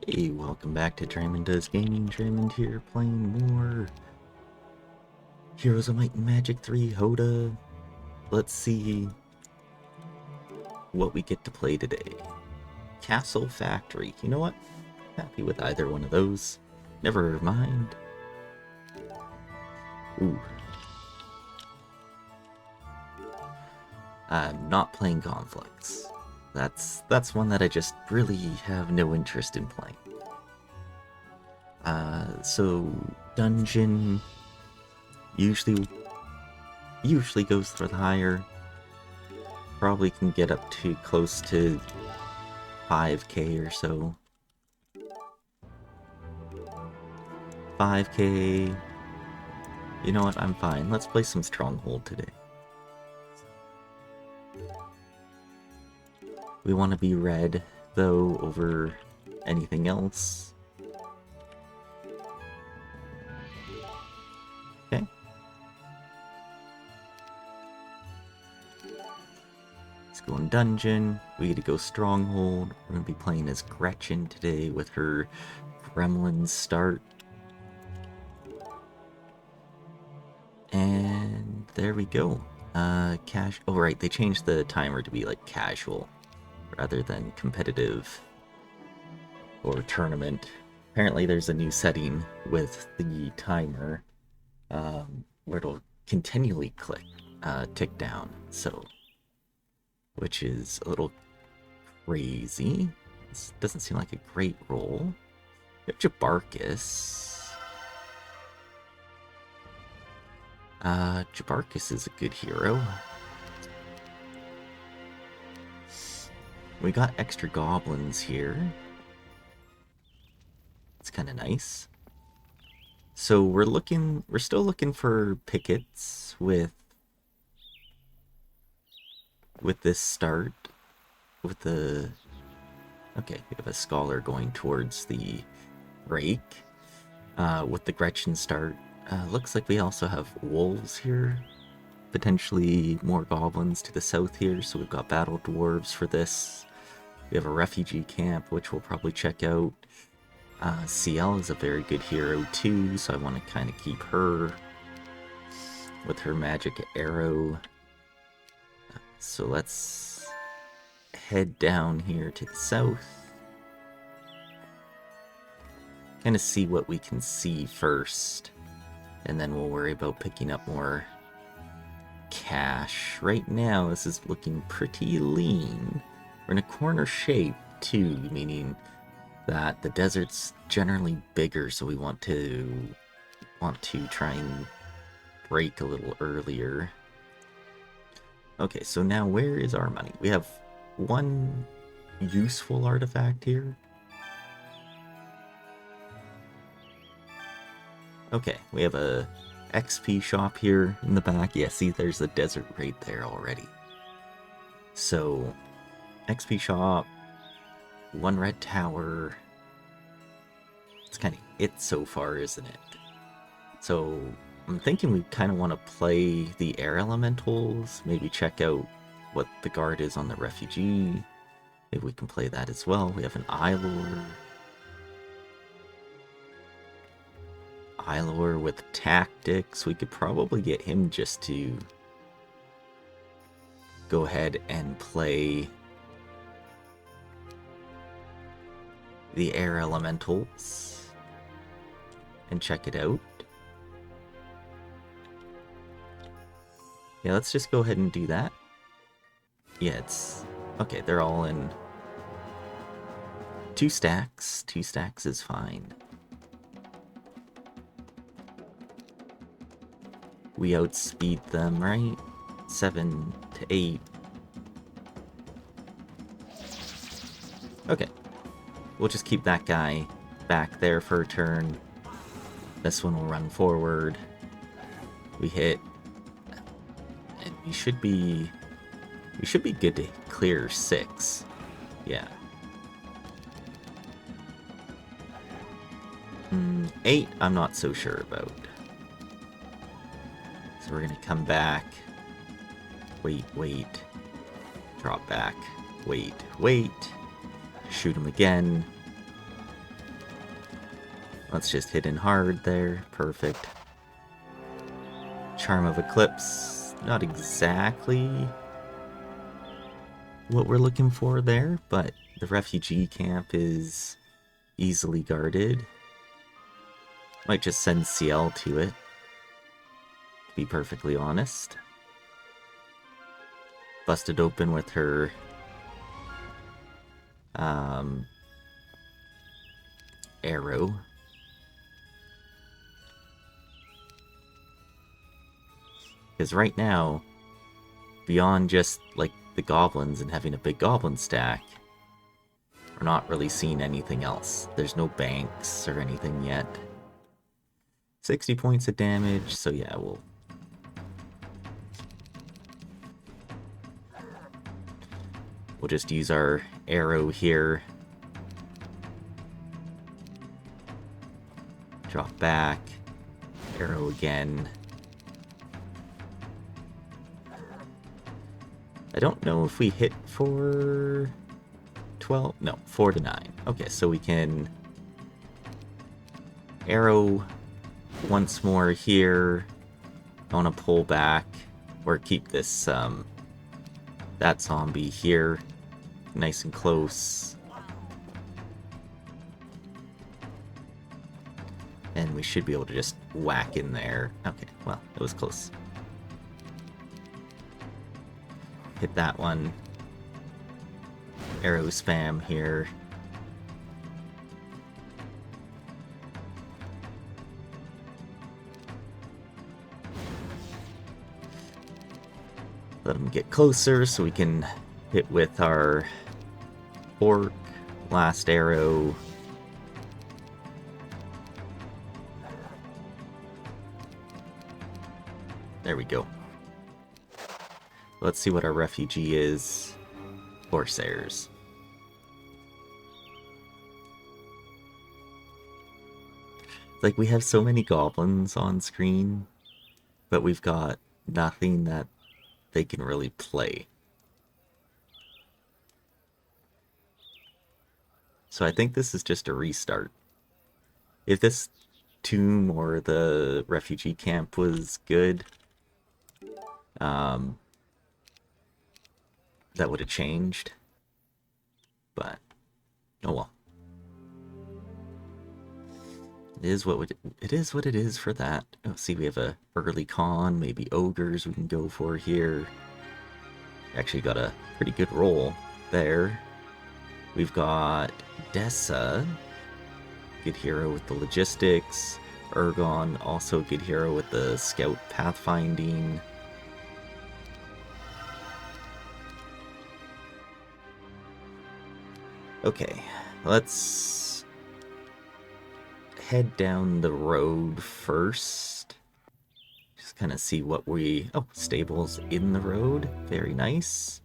Hey, welcome back to DraemondDoesGaming. Draemond here, playing more Heroes of Might and Magic 3 HOTA. Let's see what we get to play today. Castle Factory. You know what? Happy with either one of those. Never mind. Ooh. I'm not playing Conflicts. That's one that I just really have no interest in playing. So Dungeon usually goes for the higher. Probably can get up to close to 5k or so. 5k. You know what? I'm fine. Let's play some Stronghold today. We want to be red, though, over anything else. Okay. Let's go in Dungeon. We get to go Stronghold. We're going to be playing as Gretchen today with her Gremlin start. And there we go. Oh right, they changed the timer to be like casual rather than competitive or tournament. Apparently there's a new setting with the timer where it'll continually tick down, so which is a little crazy. This doesn't seem like a great roll. We have Jebus. Jebus is a good hero. We got extra goblins here. It's kind of nice. So we're still looking for pickets with this start. Okay, we have a scholar going towards the break. With the Gretchen start. Looks like we also have wolves here. Potentially more goblins to the south here, so we've got battle dwarves for this. We have a refugee camp, which we'll probably check out. CL is a very good hero too, so I want to kind of keep her with her magic arrow. So let's head down here to the south. Kind of see what we can see first, and then we'll worry about picking up more cash. Right now, this is looking pretty lean. We're in a corner shape too, meaning that the desert's generally bigger, so we want to try and break a little earlier. Okay, so now where is our money? We have one useful artifact here. Okay, we have a XP shop here in the back. Yeah, see, there's the desert right there already. So, XP shop, one red tower. It's kind of it so far, isn't it? So, I'm thinking we kind of want to play the air elementals, maybe check out what the guard is on the refugee. Maybe we can play that as well. We have an Ylor with tactics. We could probably get him just to go ahead and play the air elementals and check it out. Yeah, let's just go ahead and do that. Yeah, it's okay. They're all in 2 stacks. 2 stacks is fine. We outspeed them, right? 7 to 8. Okay. We'll just keep that guy back there for a turn. This one will run forward. We hit. And we should be good to clear 6. Yeah. 8, I'm not so sure about. So we're gonna come back. Wait. Drop back. Wait. Shoot him again. Let's just hit in hard there. Perfect. Charm of Eclipse. Not exactly what we're looking for there, but the refugee camp is easily guarded. Might just send CL to it, to be perfectly honest. Busted open with her arrow. Because right now, beyond just like the goblins and having a big goblin stack, we're not really seeing anything else. There's no banks or anything yet. 60 points of damage, so yeah, we'll just use our arrow here. Drop back. Arrow again. I don't know if we hit for 12. No, 4 to 9. Okay, so we can arrow once more here. I want to pull back or keep this that zombie here nice and close. And we should be able to just whack in there. Okay, well, it was close. Hit that one. Arrow spam here. Let them get closer so we can hit with our orc. Last arrow. There we go. Let's see what our refugee is. Corsairs. Like, we have so many goblins on screen, but we've got nothing that they can really play. So I think this is just a restart. If this tomb or the refugee camp was good, that would have changed. But, oh well. It is what it is for that. Oh, see, we have a early con, maybe ogres we can go for here. Actually got a pretty good roll there. We've got Dessa, good hero with the logistics. Ergon, also a good hero with the scout pathfinding. Okay, let's head down the road first. Just kind of see what we... Oh, stables in the road. Very nice.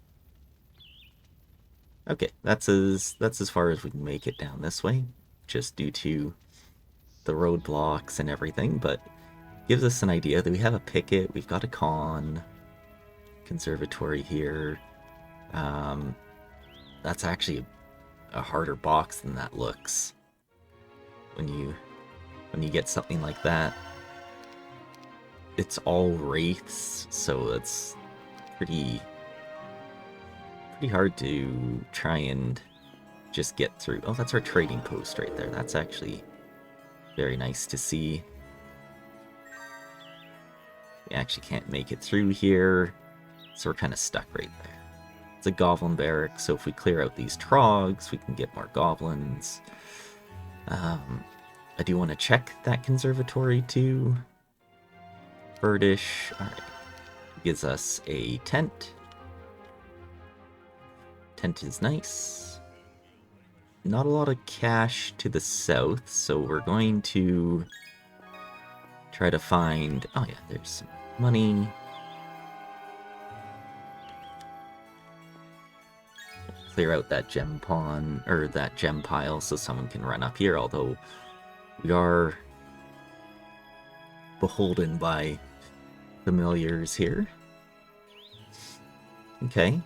Okay, that's as far as we can make it down this way, just due to the roadblocks and everything, but gives us an idea that we have a picket, we've got a con, conservatory here. That's actually a harder box than that looks when you get something like that. It's all wraiths, so it's pretty hard to try and just get through. Oh, that's our trading post right there. That's actually very nice to see. We actually can't make it through here, so we're kind of stuck right there. It's a goblin barrack, so if we clear out these trogs, we can get more goblins. I do want to check that conservatory too. Birdish. Alright. Gives us a tent. Tent is nice. Not a lot of cash to the south, so we're going to try to find... Oh yeah, there's some money. Clear out that gem pawn, or that gem pile, so someone can run up here, although we are beholden by familiars here. Okay,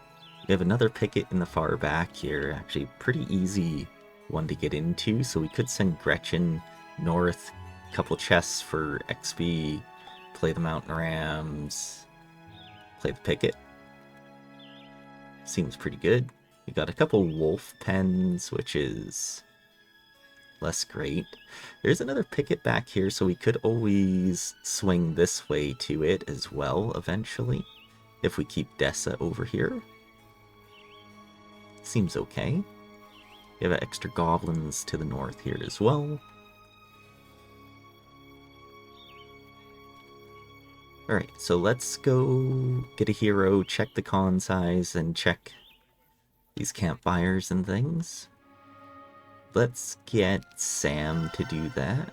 we have another picket in the far back here, actually pretty easy one to get into, so we could send Gretchen North, couple chests for XP, play the mountain rams, play the picket. Seems pretty good. We got a couple wolf pens, which is less great. There's another picket back here, so we could always swing this way to it as well eventually, if we keep Dessa over here. Seems okay. We have extra goblins to the north here as well. Alright, so let's go get a hero, check the con size, and check these campfires and things. Let's get Sam to do that.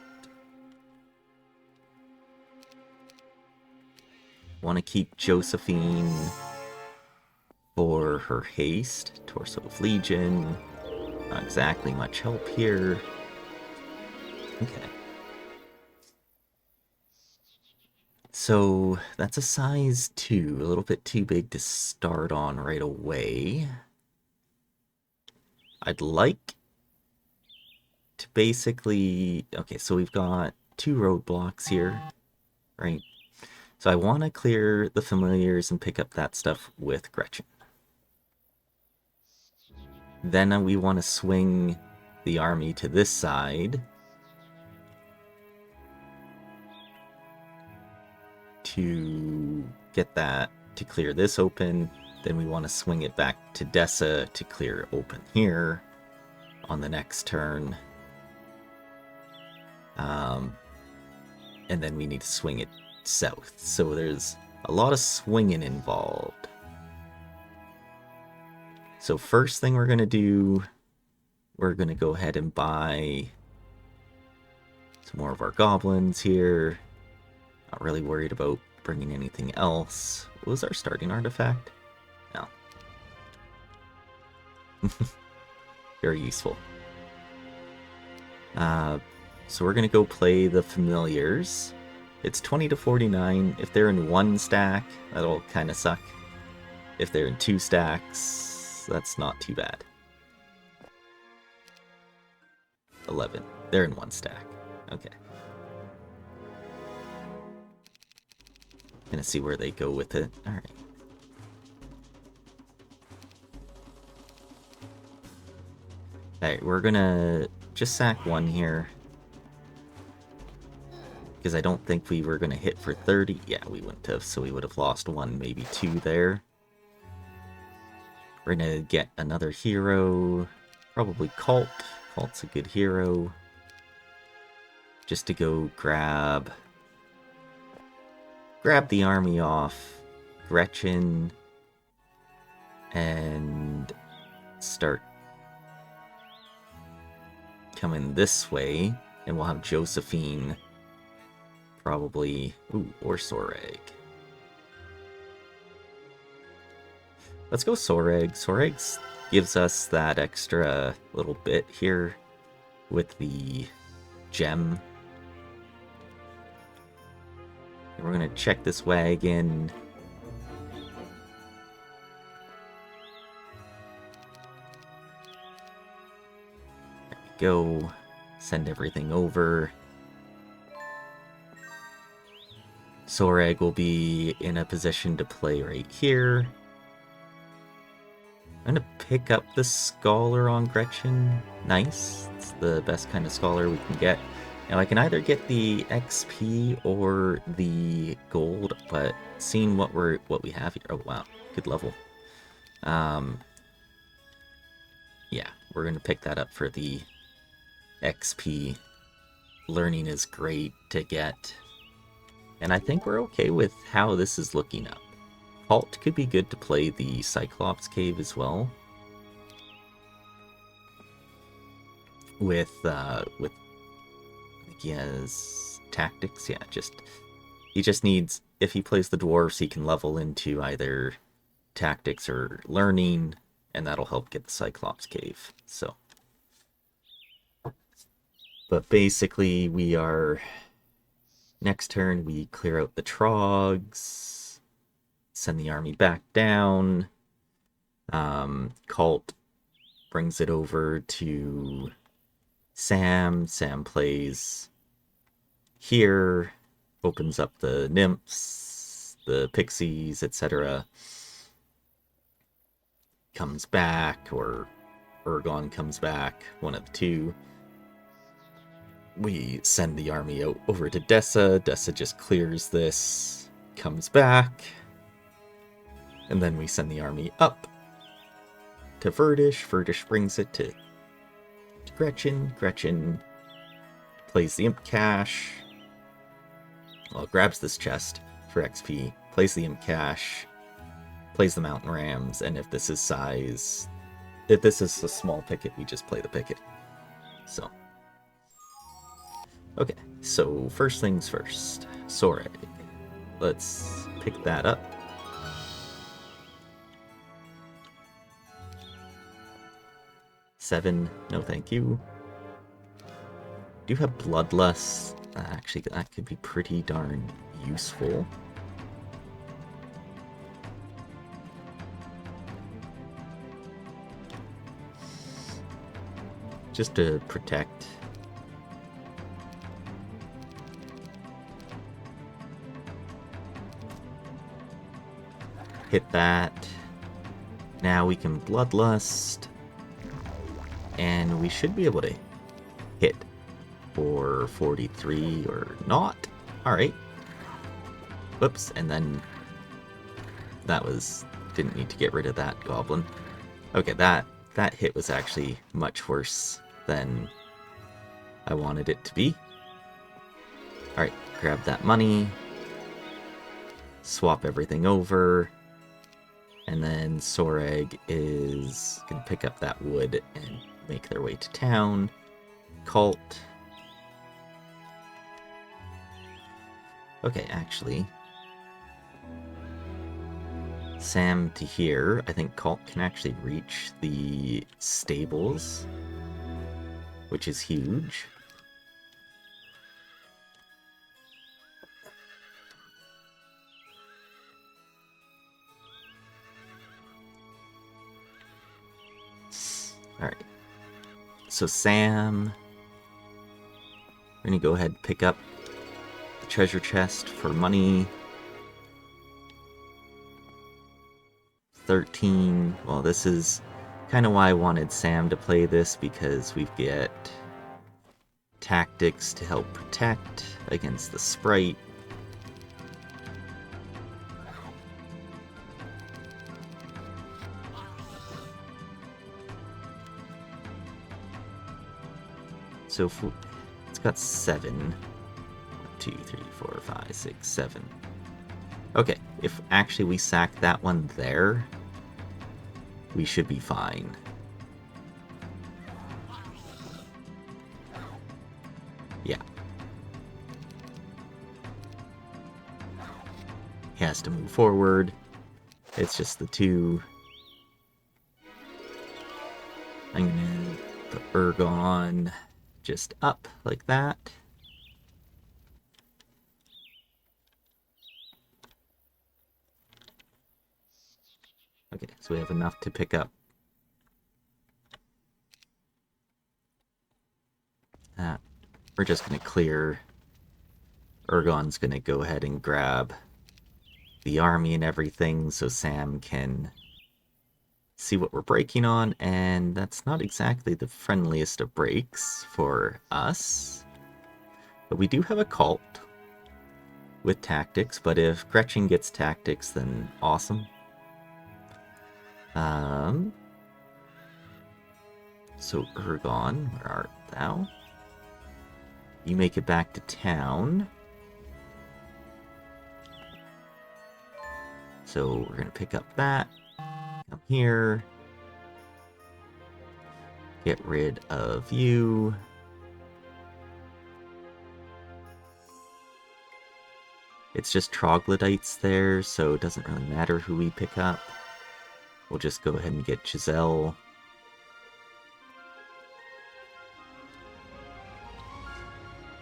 Want to keep Josephine for her haste. Torso of Legion. Not exactly much help here. Okay. So that's a size 2, a little bit too big to start on right away. I'd like to basically... Okay, so we've got 2 roadblocks here, right? So I want to clear the familiars and pick up that stuff with Gretchen. Then we want to swing the army to this side to get that, to clear this open. Then we want to swing it back to Dessa to clear open here on the next turn. And then we need to swing it south. So there's a lot of swinging involved. So first thing we're going to do, we're going to go ahead and buy some more of our goblins here. Not really worried about bringing anything else. What was our starting artifact? No. Very useful. So we're going to go play the familiars. It's 20 to 49. If they're in 1 stack, that'll kind of suck. If they're in 2 stacks, that's not too bad. 11. They're in 1 stack. Okay. Gonna see where they go with it. Alright. Alright, we're gonna just sack 1 here. Because I don't think we were gonna hit for 30. Yeah, we wouldn't have, so we would have lost 1, maybe 2 there. We're gonna get another hero. Probably Cult. Cult's a good hero. Just to go grab the army off Gretchen and start coming this way, and we'll have Josephine probably, or Soreg. Let's go Soreg. Soreg gives us that extra little bit here with the gem. And we're gonna check this wagon. There we go. Send everything over. Soreg will be in a position to play right here. I'm gonna pick up the Scholar on Gretchen. Nice. It's the best kind of Scholar we can get. Now I can either get the XP or the gold, but seeing what we have here. Oh wow, good level. Yeah, we're gonna pick that up for the XP. Learning is great to get. And I think we're okay with how this is looking up. Halt could be good to play the Cyclops Cave as well. With he has tactics, yeah, he just needs, if he plays the dwarves, he can level into either tactics or learning, and that'll help get the Cyclops Cave. So, but basically we are, next turn we clear out the trogs, send the army back down. Cult brings it over to Sam. Sam plays here, opens up the nymphs, the pixies, etc. Comes back, or Urgon comes back, one of the two. We send the army out over to Dessa. Dessa just clears this, comes back, and then we send the army up to Verdish. Verdish brings it to Gretchen. Gretchen plays the Imp Cache. Well, grabs this chest for XP, plays the Imp Cache, plays the Mountain Rams, and if this is a small picket, we just play the picket. So, okay, so first things first, Soray. Let's pick that up. Seven, no thank you. Do have Bloodlust. Actually, that could be pretty darn useful. Just to protect. Hit that. Now we can Bloodlust. And we should be able to hit for 43 or not. Alright. Whoops, and then didn't need to get rid of that goblin. Okay, that hit was actually much worse than I wanted it to be. Alright, grab that money. Swap everything over. And then Soreg is going to pick up that wood and make their way to town. Cult. Okay, actually. Sam to here. I think Cult can actually reach the stables, which is huge. Alright. So Sam, we're going to go ahead and pick up the treasure chest for money. 13. Well, this is kind of why I wanted Sam to play this, because we get tactics to help protect against the sprite. So it's got 7. 1, 2, 3, 4, 5, 6, 7. Okay, if actually we sack that one there, we should be fine. Yeah. He has to move forward. It's just the two. I'm gonna put Urgon just up like that. Okay, so we have enough to pick up. We're just going to clear. Urgon's going to go ahead and grab the army and everything so Sam can see what we're breaking on, and that's not exactly the friendliest of breaks for us. But we do have a cult with tactics, but if Gretchen gets tactics, then awesome. So Urgon, where art thou? You make it back to town. So we're gonna pick up that. Come here. Get rid of you. It's just troglodytes there, so it doesn't really matter who we pick up. We'll just go ahead and get Giselle.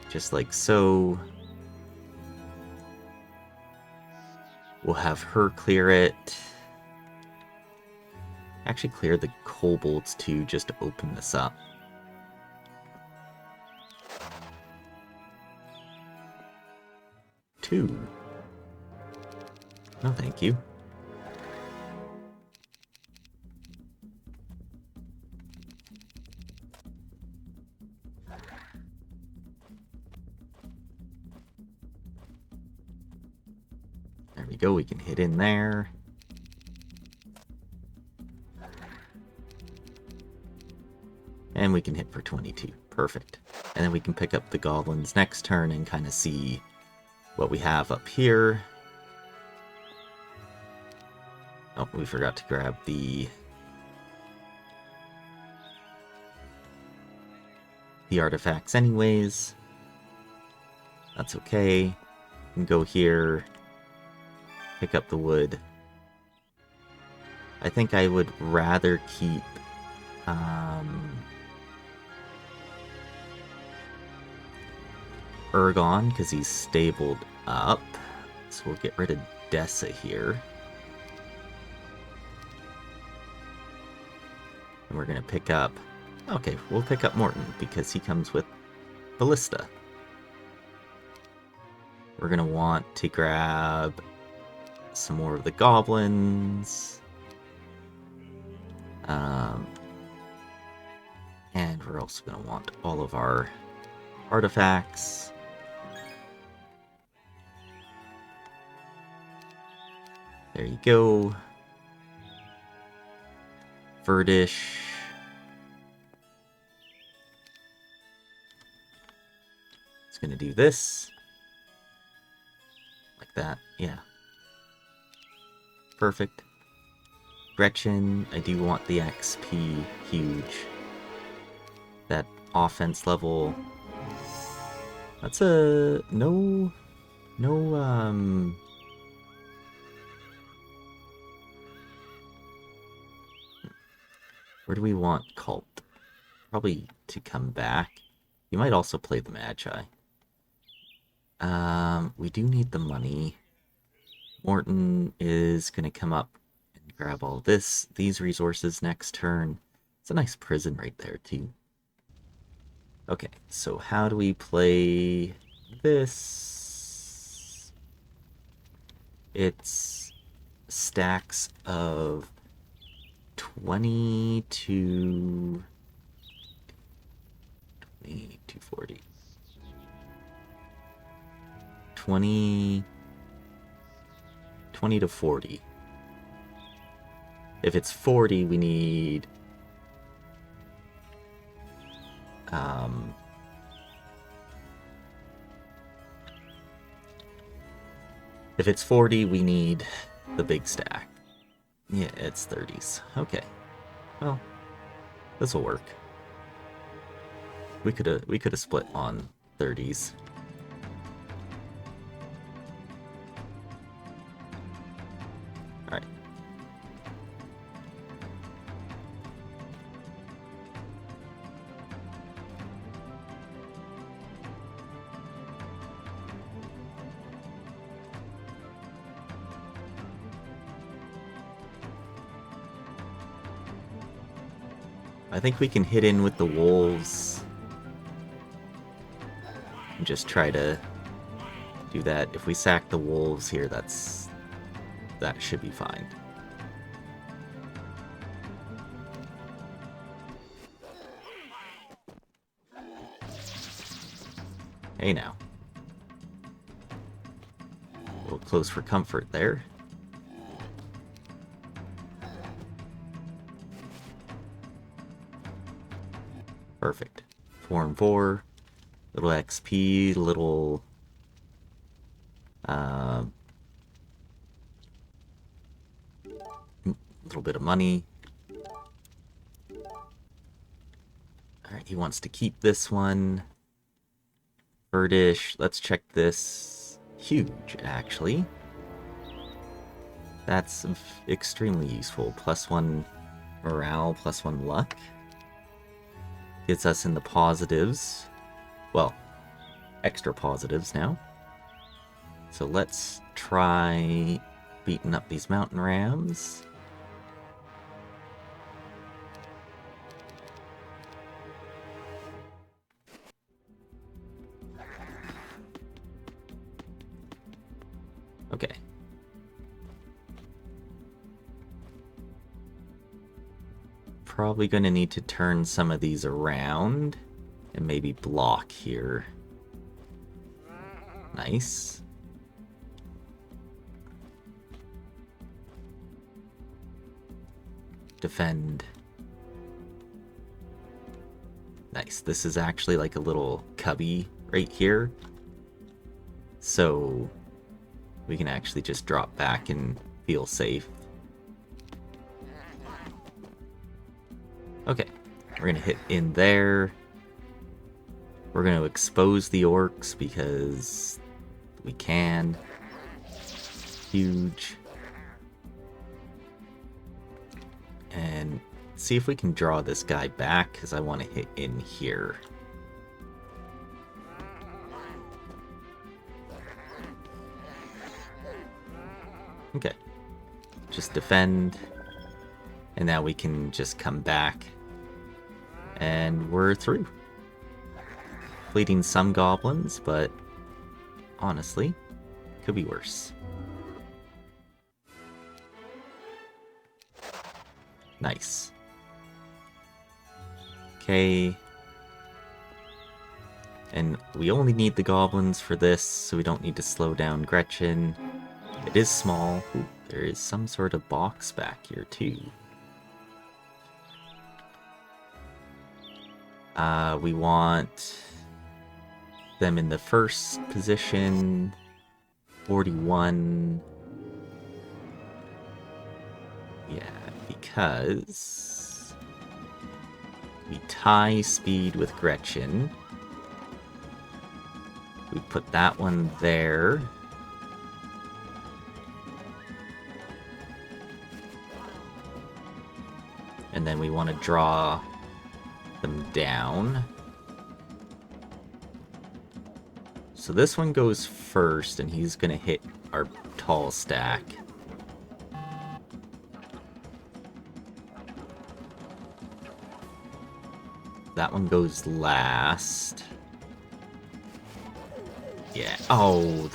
Just like so. We'll have her clear it. Actually clear the kobolds too, just to open this up. 2. No, thank you. There we go, we can hit in there. And we can hit for 22. Perfect. And then we can pick up the goblins next turn and kind of see what we have up here. Oh, we forgot to grab the artifacts anyways. That's okay. We can go here, pick up the wood. I think I would rather keep Ergon, because he's stabled up. So we'll get rid of Dessa here. And we're going to pick up... Okay, we'll pick up Morton, because he comes with Ballista. We're going to want to grab some more of the goblins. And we're also going to want all of our artifacts. There you go. Verdish. It's going to do this. Like that, yeah. Perfect. Gretchen, I do want the XP huge. That offense level. That's a... No... Where do we want Cult? Probably to come back. You might also play the Magi. We do need the money. Morton is going to come up and grab all these resources next turn. It's a nice prison right there, too. Okay, so how do we play this? It's stacks of 20 to 40. 20 to 40. If it's 40, we need if it's 40, we need the big stack. Yeah, it's 30s. Okay. Well, this will work. We could have split on 30s. All right. I think we can hit in with the wolves and just try to do that. If we sack the wolves here, that should be fine. Hey now. A little close for comfort there. Perfect. 4 and 4. Little XP, little bit of money. Alright, he wants to keep this one. Birdish, let's check this. Huge, actually. That's extremely useful. +1 morale, +1 luck. Gets us in the positives. Well, extra positives now. So let's try beating up these mountain rams. probably going to need to turn some of these around and maybe block here. Nice. Defend. Nice. This is actually like a little cubby right here. So we can actually just drop back and feel safe. Okay, we're gonna hit in there. We're gonna expose the orcs because we can. Huge. And see if we can draw this guy back, because I want to hit in here. Okay. Just defend. And now we can just come back. And we're through. Fleeting some goblins, but honestly, could be worse. Nice. Okay. And we only need the goblins for this, so we don't need to slow down Gretchen. It is small. Ooh, there is some sort of box back here, too. We want them in the first position. 41. Yeah, because we tie speed with Gretchen. We put that one there. And then we want to draw them down. So this one goes first, and he's going to hit our tall stack. That one goes last. Yeah. Oh,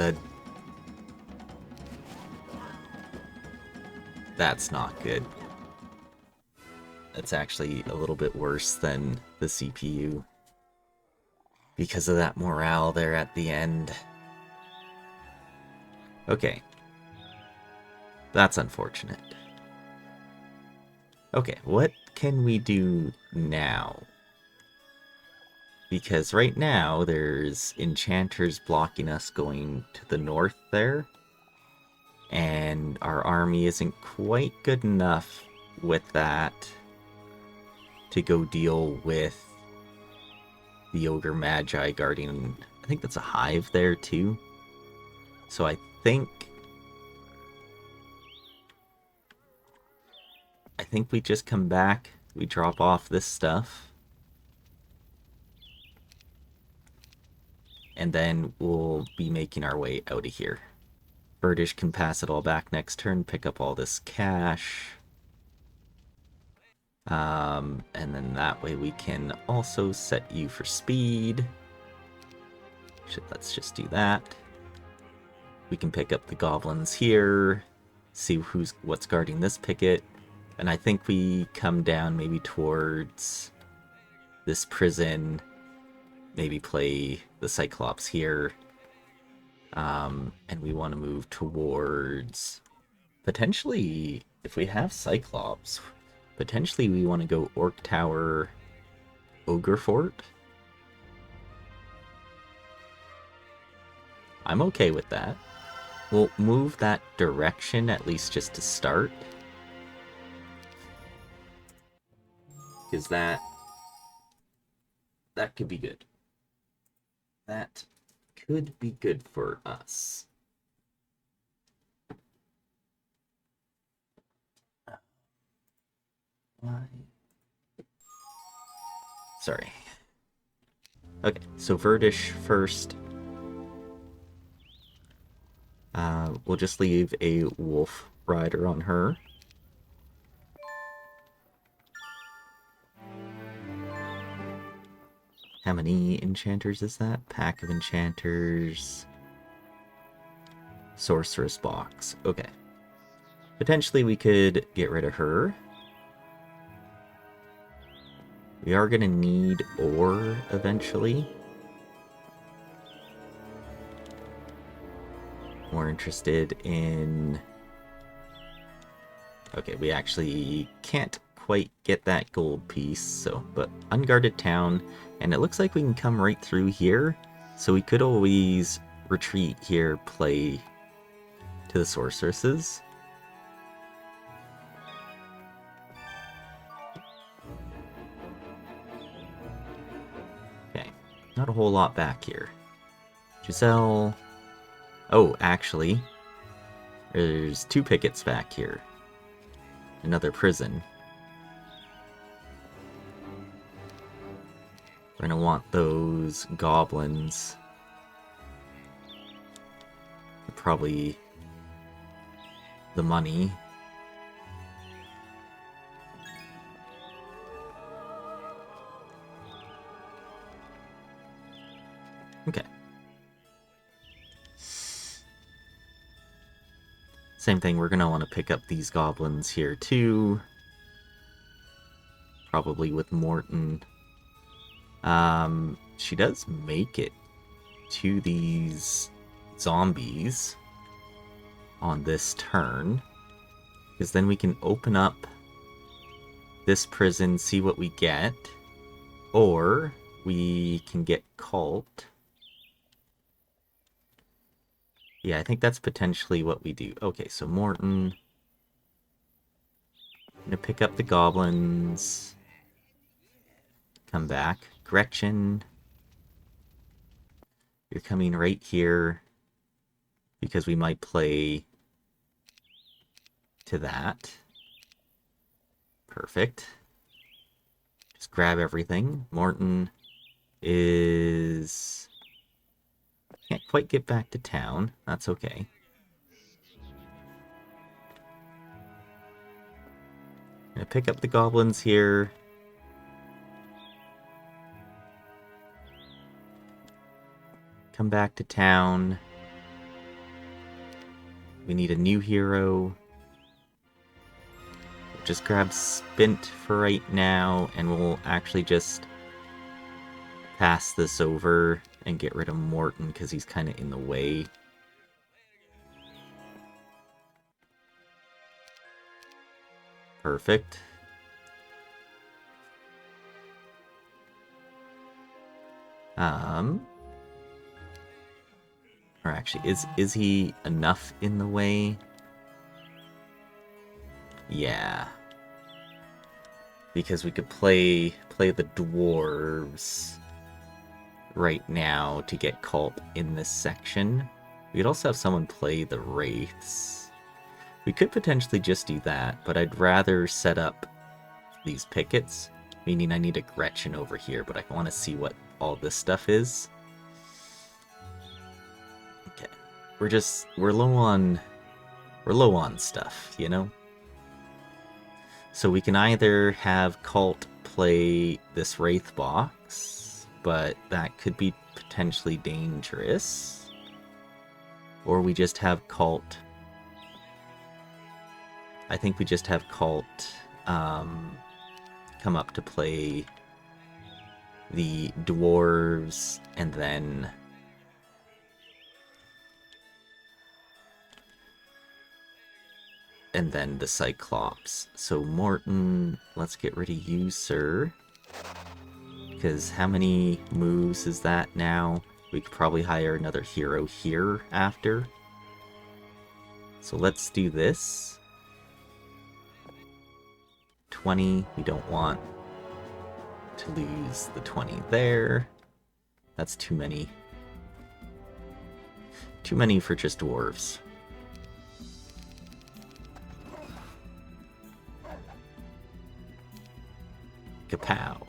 that's not good. That's actually a little bit worse than the CPU. Because of that morale there at the end. Okay. That's unfortunate. Okay, what can we do now? Because right now there's enchanters blocking us going to the north there. And our army isn't quite good enough with that to go deal with the Ogre Magi guarding. I think that's a hive there too. So I think we just come back, we drop off this stuff, and then we'll be making our way out of here. Birdish can pass it all back next turn, pick up all this cash. And then that way we can also set you for speed. Let's just do that. We can pick up the goblins here, see what's guarding this picket, and I think we come down maybe towards this prison, maybe play the Cyclops here, and we want to move towards, potentially, if we have Cyclops, potentially we want to go Orc Tower, Ogre Fort. I'm okay with that. We'll move that direction, at least just to start. Because that could be good. That could be good for us. Why? Sorry. Okay, so Verdish first. We'll just leave a wolf rider on her. How many enchanters is that? Pack of enchanters. Sorceress box. Okay. Potentially we could get rid of her. We are gonna need ore eventually. More interested in... Okay, we actually can't quite get that gold piece, so... But unguarded town, and it looks like we can come right through here, so we could always retreat here, play to the sorceresses. Okay, not a whole lot back here. Giselle... Oh, actually, there's 2 pickets back here. Another prison. We're gonna want those goblins. Probably the money. Okay. Same thing, we're gonna want to pick up these goblins here too. Probably with Morton. She does make it to these zombies on this turn. Because then we can open up this prison, see what we get. Or we can get Cult. Yeah, I think that's potentially what we do. Okay, so Morton. I'm gonna pick up the goblins. Come back. Gretchen. You're coming right here. Because we might play to that. Perfect. Just grab everything. Morton is... Can't quite get back to town. That's okay. I'm gonna pick up the goblins here. Come back to town. We need a new hero. Just grab Spint for right now, and we'll actually just pass this over and get rid of Morton because he's kind of in the way. Perfect. Or actually, is he enough in the way? Yeah. Because we could play the dwarves right now to get Cult in this section. We could also have someone play the wraiths. We could potentially just do that, but I'd rather set up these pickets, meaning I need a Gretchen over here, but I want to see what all this stuff is. Okay. We're low on stuff, you know? So we can either have Cult play this Wraith box, but that could be potentially dangerous. Or we just have Cult... I think we just have Cult come up to play the dwarves, and then... and then the Cyclops. So Morton, let's get rid of you, sir. Because how many moves is that now? We could probably hire another hero here after. So let's do this. 20, we don't want to lose the 20 there. That's too many. Too many for just dwarves. Kapow.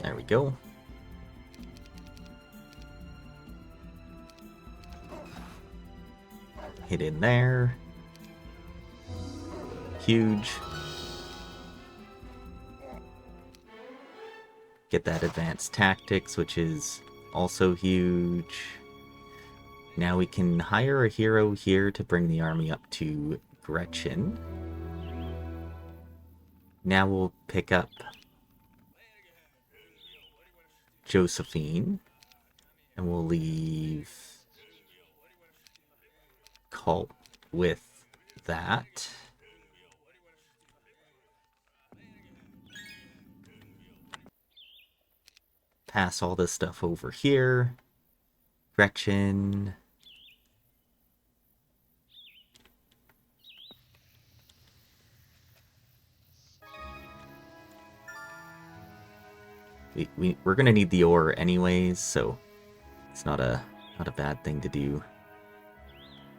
There we go. Hit in there. Huge. Get that advanced tactics, which is also huge. Now we can hire a hero here to bring the army up to Gretchen. Now we'll pick up Josephine. And we'll leave Cult with that. Pass all this stuff over here. Gretchen. We're gonna need the ore anyways, so it's not a bad thing to do.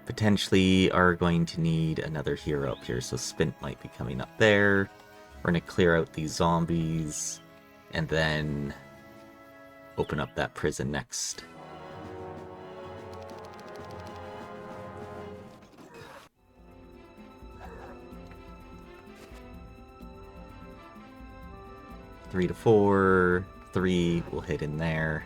Potentially are going to need another hero up here, so Spint might be coming up there. We're gonna clear out these zombies and then open up that prison next. Three to 4, 3 will hit in there.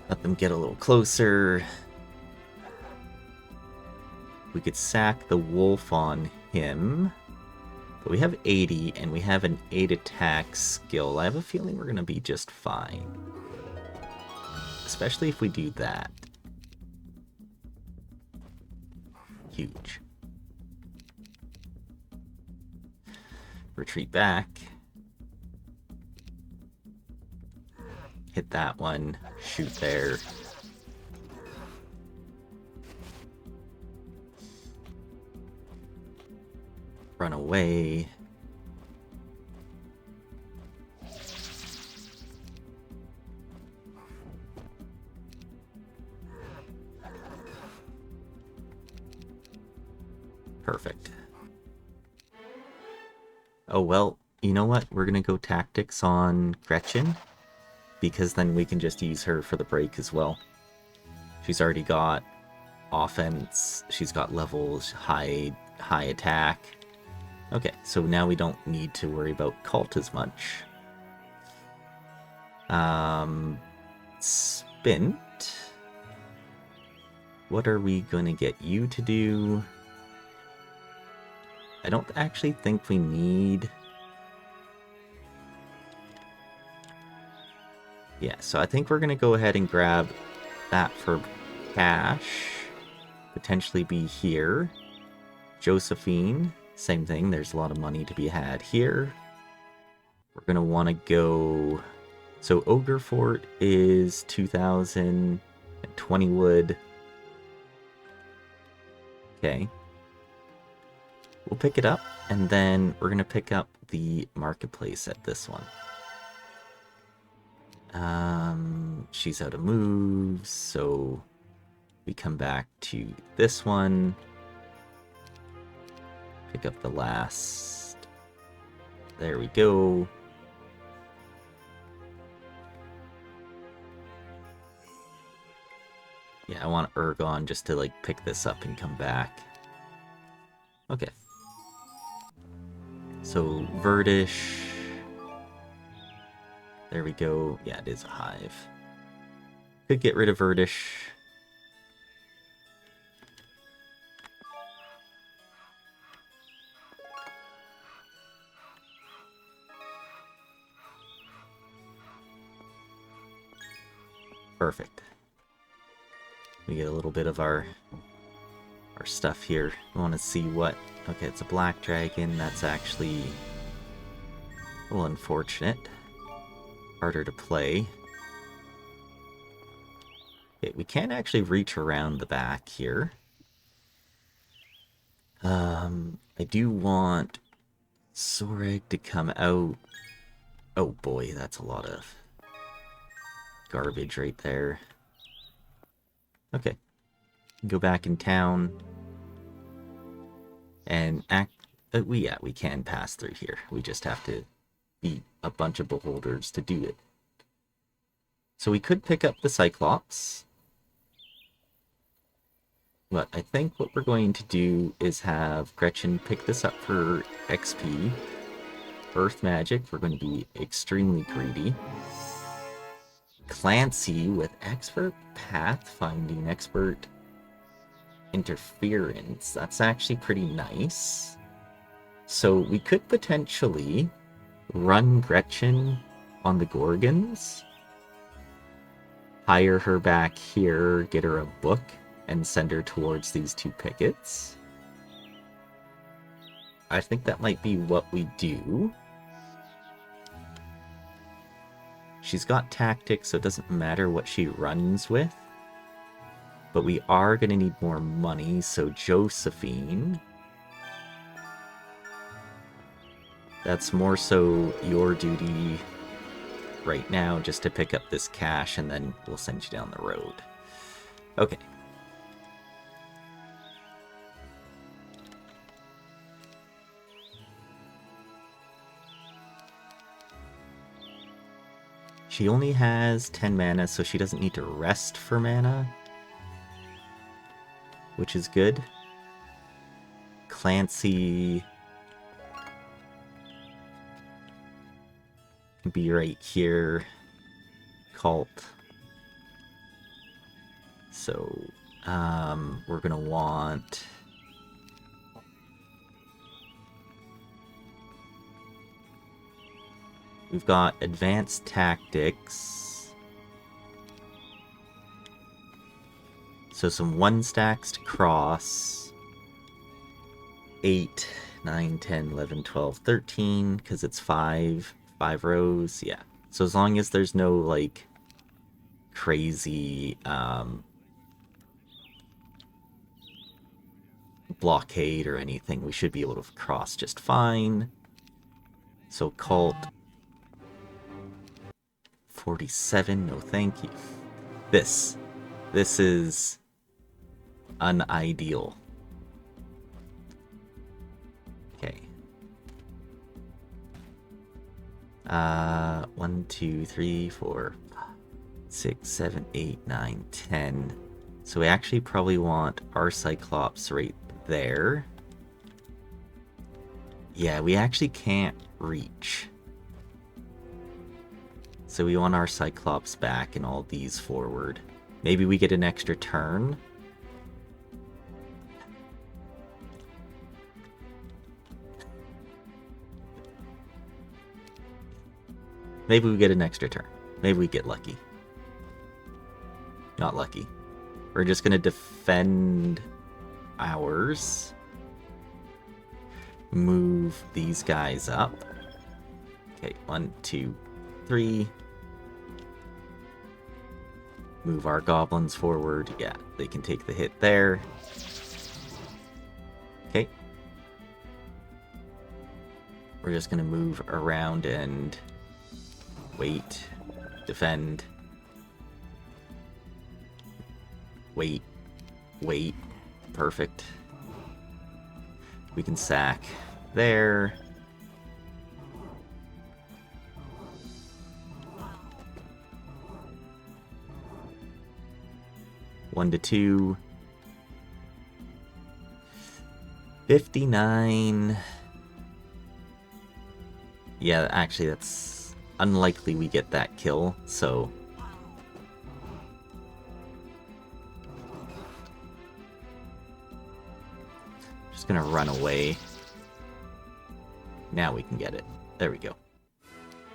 Let them get a little closer. We could sack the wolf on him. But we have 80, and we have an 8 attack skill. I have a feeling we're going to be just fine. Especially if we do that. Huge. Retreat back. Hit that one. Shoot there. Run away. Perfect. Oh well, you know what? We're gonna go tactics on Gretchen, because then we can just use her for the break as well. She's already got offense, she's got levels, high attack. Okay, so now we don't need to worry about cult as much. Spint. What are we gonna get you to do? I don't actually think we need... Yeah, so I think we're gonna go ahead and grab that for cash. Potentially be here. Josephine, same thing, there's a lot of money to be had here. We're gonna wanna go... So Ogre Fort is 2,020 wood. Okay. We'll pick it up, and then we're gonna pick up the marketplace at this one. She's out of moves, so we come back to this one. Pick up the last. There we go. Yeah, I want Ergon just to like pick this up and come back. Okay. So Verdish. There we go. Yeah, it is a hive. Could get rid of Verdish. Perfect. We get a little bit of our stuff here. We want to see what... Okay, it's a black dragon. That's actually a little unfortunate. Harder to play. Okay, we can't actually reach around the back here. I do want Soreg to come out. Oh boy, that's a lot of garbage right there. Okay. Go back in town. And we can pass through here. We just have to beat a bunch of beholders to do it. So we could pick up the Cyclops. But I think what we're going to do is have Gretchen pick this up for XP. Earth Magic, we're going to be extremely greedy. Clancy with Expert Pathfinding, Expert Interference. That's actually pretty nice. So we could potentially run Gretchen on the Gorgons, hire her back here, get her a book, and send her towards these two pickets. I think that might be what we do. She's got tactics, so it doesn't matter what she runs with. But we are going to need more money, so Josephine. That's more so your duty right now, just to pick up this cash, and then we'll send you down the road. Okay. She only has 10 mana, so she doesn't need to rest for mana, which is good. Clancy can be right here. Cult. So, we're gonna want... We've got Advanced Tactics. So some 1 stacks to cross. 8, 9, 10, 11, 12, 13, because it's 5 rows, yeah. So as long as there's no, like, crazy, blockade or anything, we should be able to cross just fine. So Cult... 47, no thank you. This is unideal. Okay. 1, 2, 3, 4, 6, 7, 8, 9, 10. So we actually probably want our Cyclops right there. Yeah, we actually can't reach. So we want our Cyclops back and all these forward. Maybe we get an extra turn. Maybe we get an extra turn. Maybe we get lucky. Not lucky. We're just gonna defend ours. Move these guys up. Okay, 1, 2, 3. Move our goblins forward. Yeah, they can take the hit there. Okay. We're just gonna move around and wait, defend, wait, perfect. We can sack there. One to 2. 59. Yeah, actually that's unlikely we get that kill, so... Just gonna run away. Now we can get it. There we go.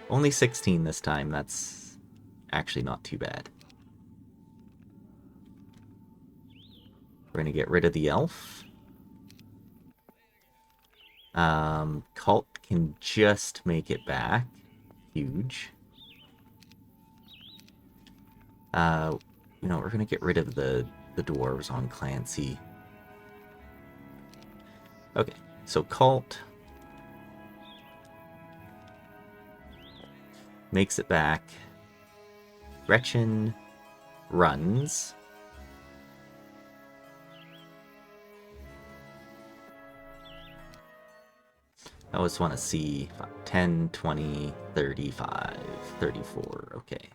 Only 16 this time, that's actually not too bad. We're gonna get rid of the elf. Cult can just make it back. Huge. You know, we're gonna get rid of the dwarves on Clancy. Okay, so Cult makes it back. Gretchen runs. I always want to see 10, 20, 35, 34. Okay.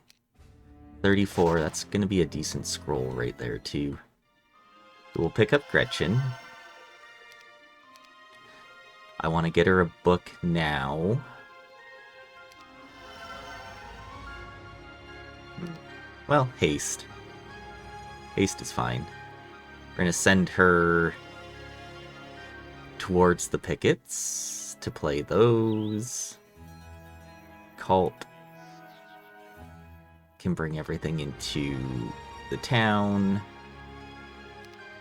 34, that's going to be a decent scroll right there, too. We'll pick up Gretchen. I want to get her a book now. Well, haste. Haste is fine. We're going to send her towards the pickets to play those. Cult can bring everything into the town.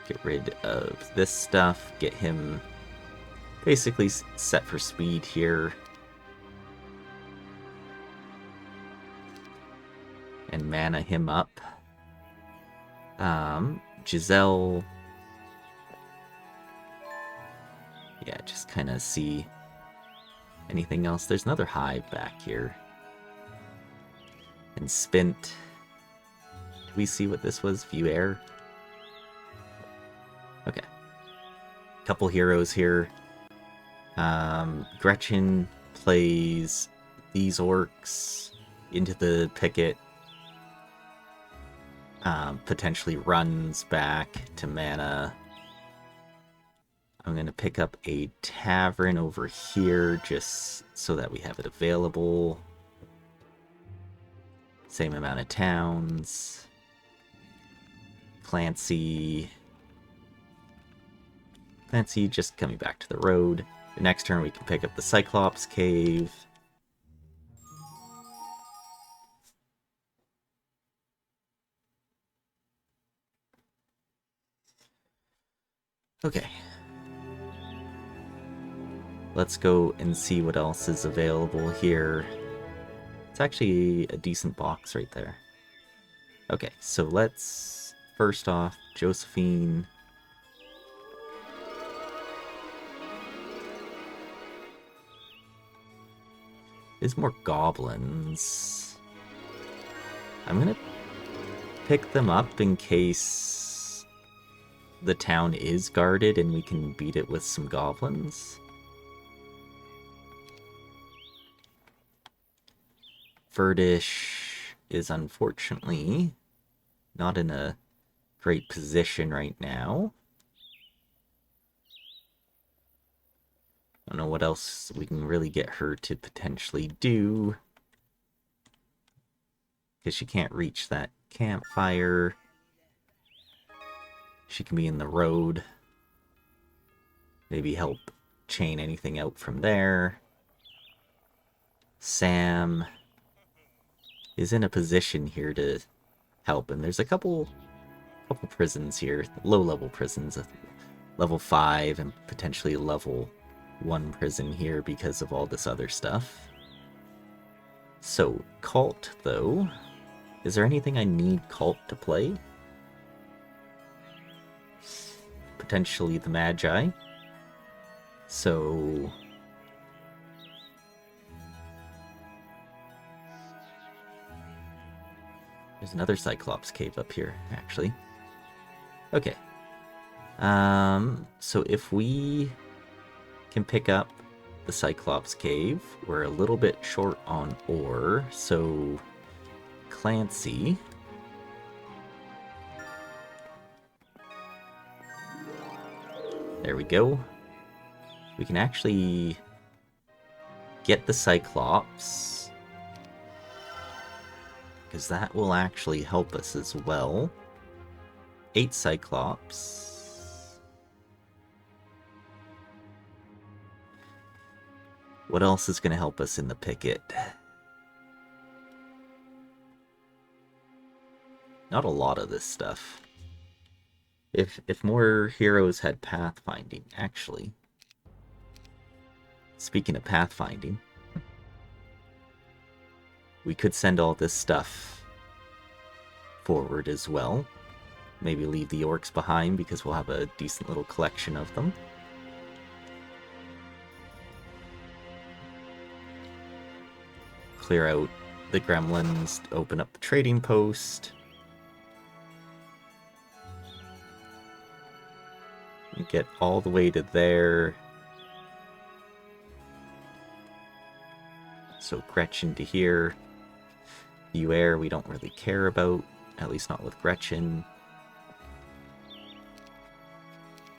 Get rid of this stuff. Get him basically set for speed here. And mana him up. Giselle. Yeah, just kind of see anything else. There's another hive back here. And Spint. Did we see what this was? View air? Okay. Couple heroes here. Gretchen plays these orcs into the picket. Potentially runs back to mana. I'm going to pick up a tavern over here just so that we have it available. Same amount of towns. Clancy just coming back to the road. The next turn we can pick up the Cyclops Cave. Okay. Let's go and see what else is available here. It's actually a decent box right there. Okay, so let's first off, Josephine. There's more goblins. I'm gonna pick them up in case the town is guarded and we can beat it with some goblins. Verdish is unfortunately not in a great position right now. I don't know what else we can really get her to potentially do. Because she can't reach that campfire. She can be in the road. Maybe help chain anything out from there. Sam is in a position here to help, and there's a couple prisons here, low-level prisons, level 5 and potentially level 1 prison here because of all this other stuff. So, Cult, though. Is there anything I need Cult to play? Potentially the Magi. So there's another Cyclops cave up here, actually. Okay. So if we can pick up the Cyclops cave, we're a little bit short on ore, so Clancy. There we go. We can actually get the Cyclops, because that will actually help us as well. 8 Cyclops. What else is going to help us in the picket? Not a lot of this stuff. If more heroes had pathfinding, actually. Speaking of pathfinding, we could send all this stuff forward as well. Maybe leave the orcs behind because we'll have a decent little collection of them. Clear out the gremlins, open up the trading post. And get all the way to there. So Gretchen to here. Air we don't really care about, at least not with Gretchen.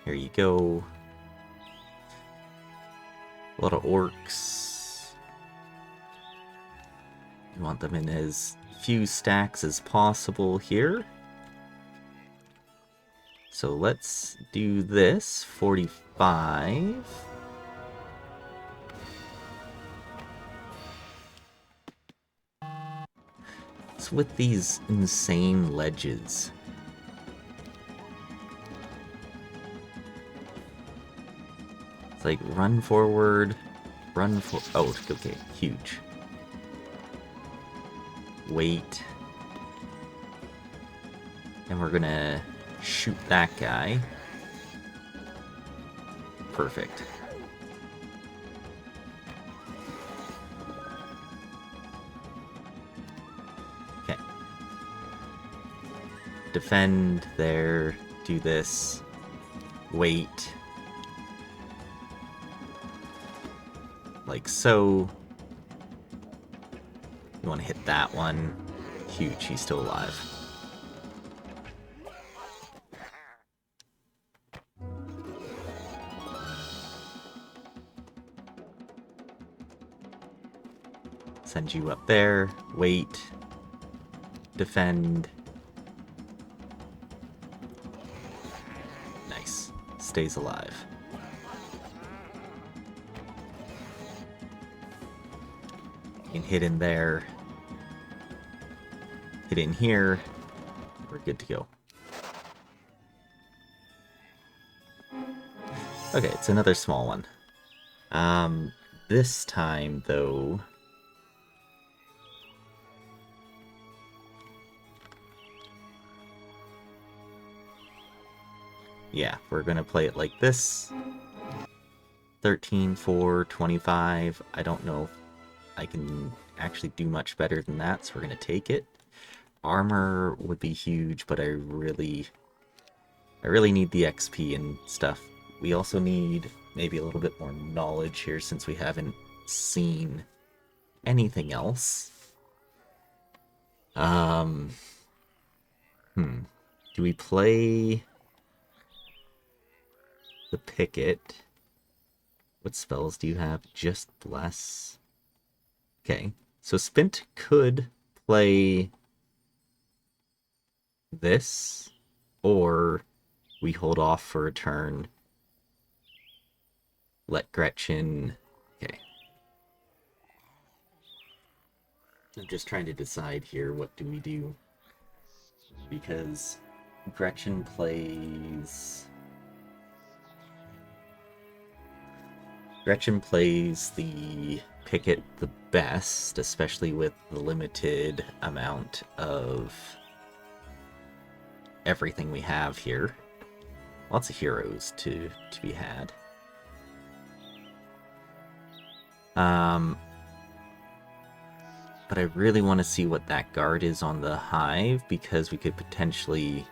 Here you go. A lot of orcs. You want them in as few stacks as possible here. So let's do this. 45. It's with these insane ledges. It's like run forward, run for. Oh, okay, huge. Wait. And we're gonna shoot that guy. Perfect. Okay. Defend there. Do this. Wait. Like so. You want to hit that one. Huge, he's still alive. Send you up there. Wait. Defend. Nice. Stays alive. You can hit in there. Hit in here. We're good to go. Okay, it's another small one. This time, though... Yeah, we're gonna play it like this. 13, 4, 25. I don't know if I can actually do much better than that, so we're gonna take it. Armor would be huge, but I really need the XP and stuff. We also need maybe a little bit more knowledge here since we haven't seen anything else. Do we play the Picket? What spells do you have? Just Bless. Okay, so Spint could play this, or we hold off for a turn. Let Gretchen... Okay. I'm just trying to decide here, what do we do? Because Gretchen plays... Gretchen plays the Picket the best, especially with the limited amount of everything we have here. Lots of heroes to be had. But I really want to see what that guard is on the Hive, because we could potentially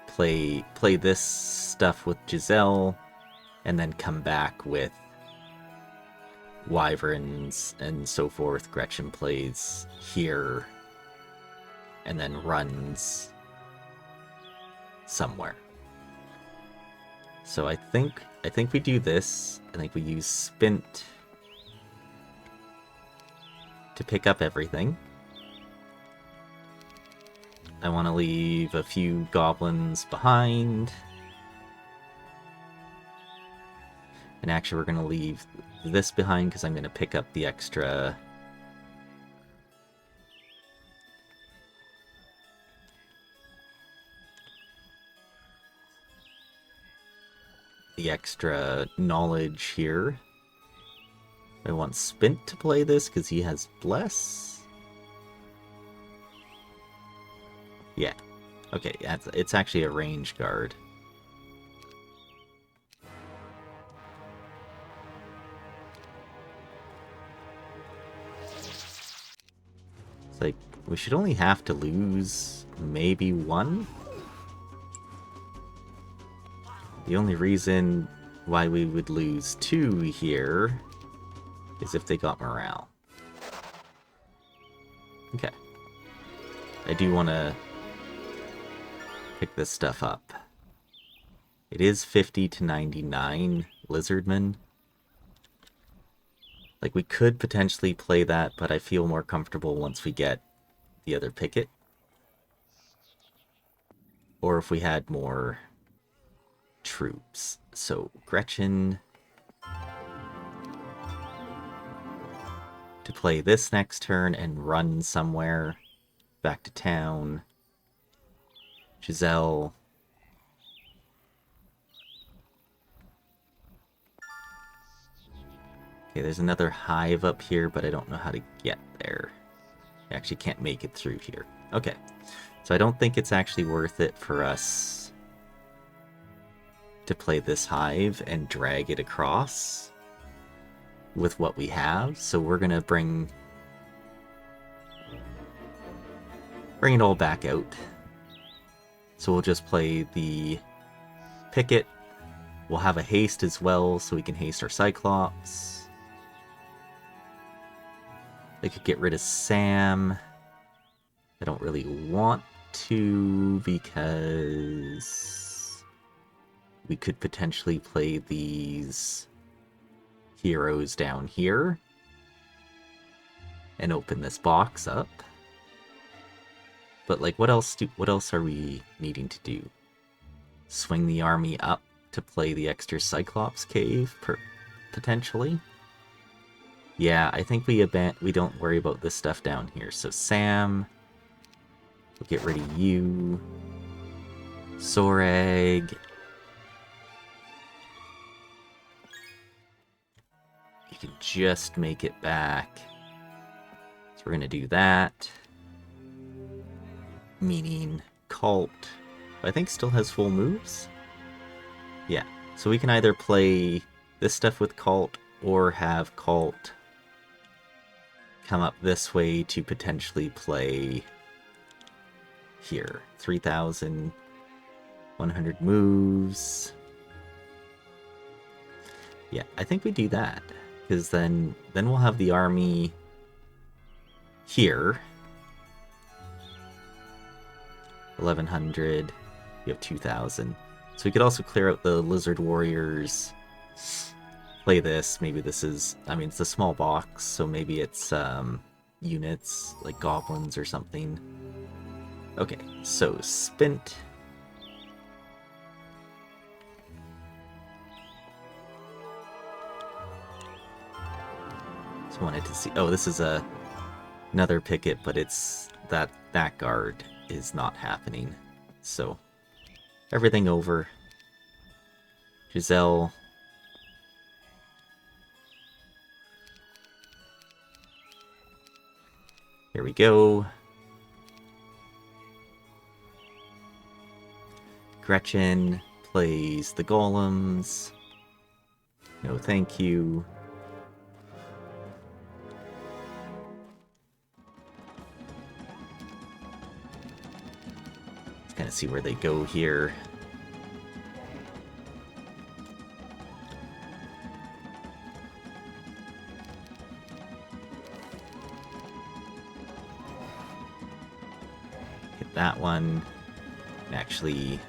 play this stuff with Giselle, and then come back with Wyverns and so forth. Gretchen plays here, and then runs somewhere. So I think we do this. I think we use Spint to pick up everything. I want to leave a few goblins behind. And actually, we're going to leave this behind because I'm going to pick up the extra... the extra knowledge here. I want Spint to play this because he has Bless. Yeah. Okay, it's actually a range guard. It's like, we should only have to lose maybe one. The only reason why we would lose two here is if they got morale. Okay. I do want to pick this stuff up. It is 50 to 99 Lizardman. Like, we could potentially play that, but I feel more comfortable once we get the other picket. Or if we had more troops. So, Gretchen to play this next turn and run somewhere back to town. Giselle. Okay, there's another hive up here, but I don't know how to get there. I actually can't make it through here. Okay, so I don't think it's actually worth it for us to play this hive and drag it across with what we have. So we're gonna bring it all back out. So we'll just play the picket. We'll have a haste as well, so we can haste our Cyclops. They could get rid of Sam. I don't really want to because we could potentially play these heroes down here and open this box up. But like, what else are we needing to do? Swing the army up to play the extra Cyclops cave, potentially. Yeah, I think we don't worry about this stuff down here. So Sam, we'll get rid of you. Sorag. You can just make it back. So we're gonna do that. Meaning Cult, I think still has full moves. Yeah, so we can either play this stuff with Cult or have Cult come up this way to potentially play here. 3,100 moves. Yeah, I think we do that. Because then we'll have the army here. 1,100. We have 2,000. So we could also clear out the Lizard Warriors. Play this. Maybe this is... I mean, it's a small box, so maybe it's units, like goblins or something. Okay, so Spint. Just wanted to see... Oh, this is another picket, but it's... That guard is not happening. So, everything over. Giselle... Here we go. Gretchen plays the golems. No, thank you. Let's kind of see where they go here. That one, and actually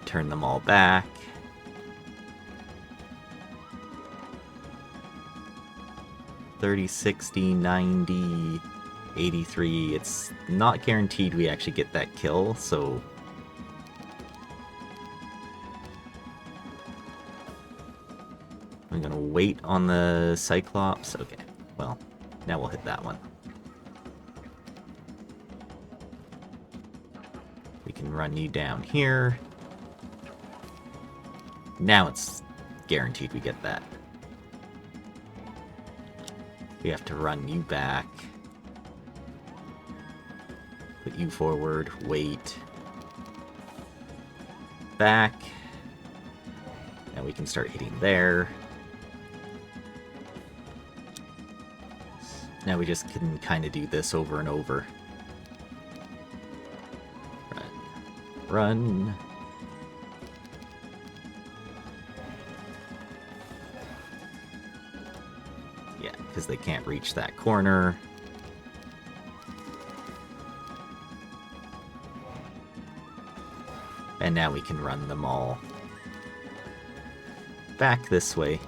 turn them all back. $30, $60, $90, $83. It's not guaranteed we actually get that kill, so I'm gonna wait on the Cyclops. Okay, well, now we'll hit that one. We can run you down here. Now it's guaranteed we get that. We have to run you back. Put you forward, wait. Back. Now we can start hitting there. Now we just can kind of do this over and over. Run. Yeah, because they can't reach that corner. And now we can run them all back this way.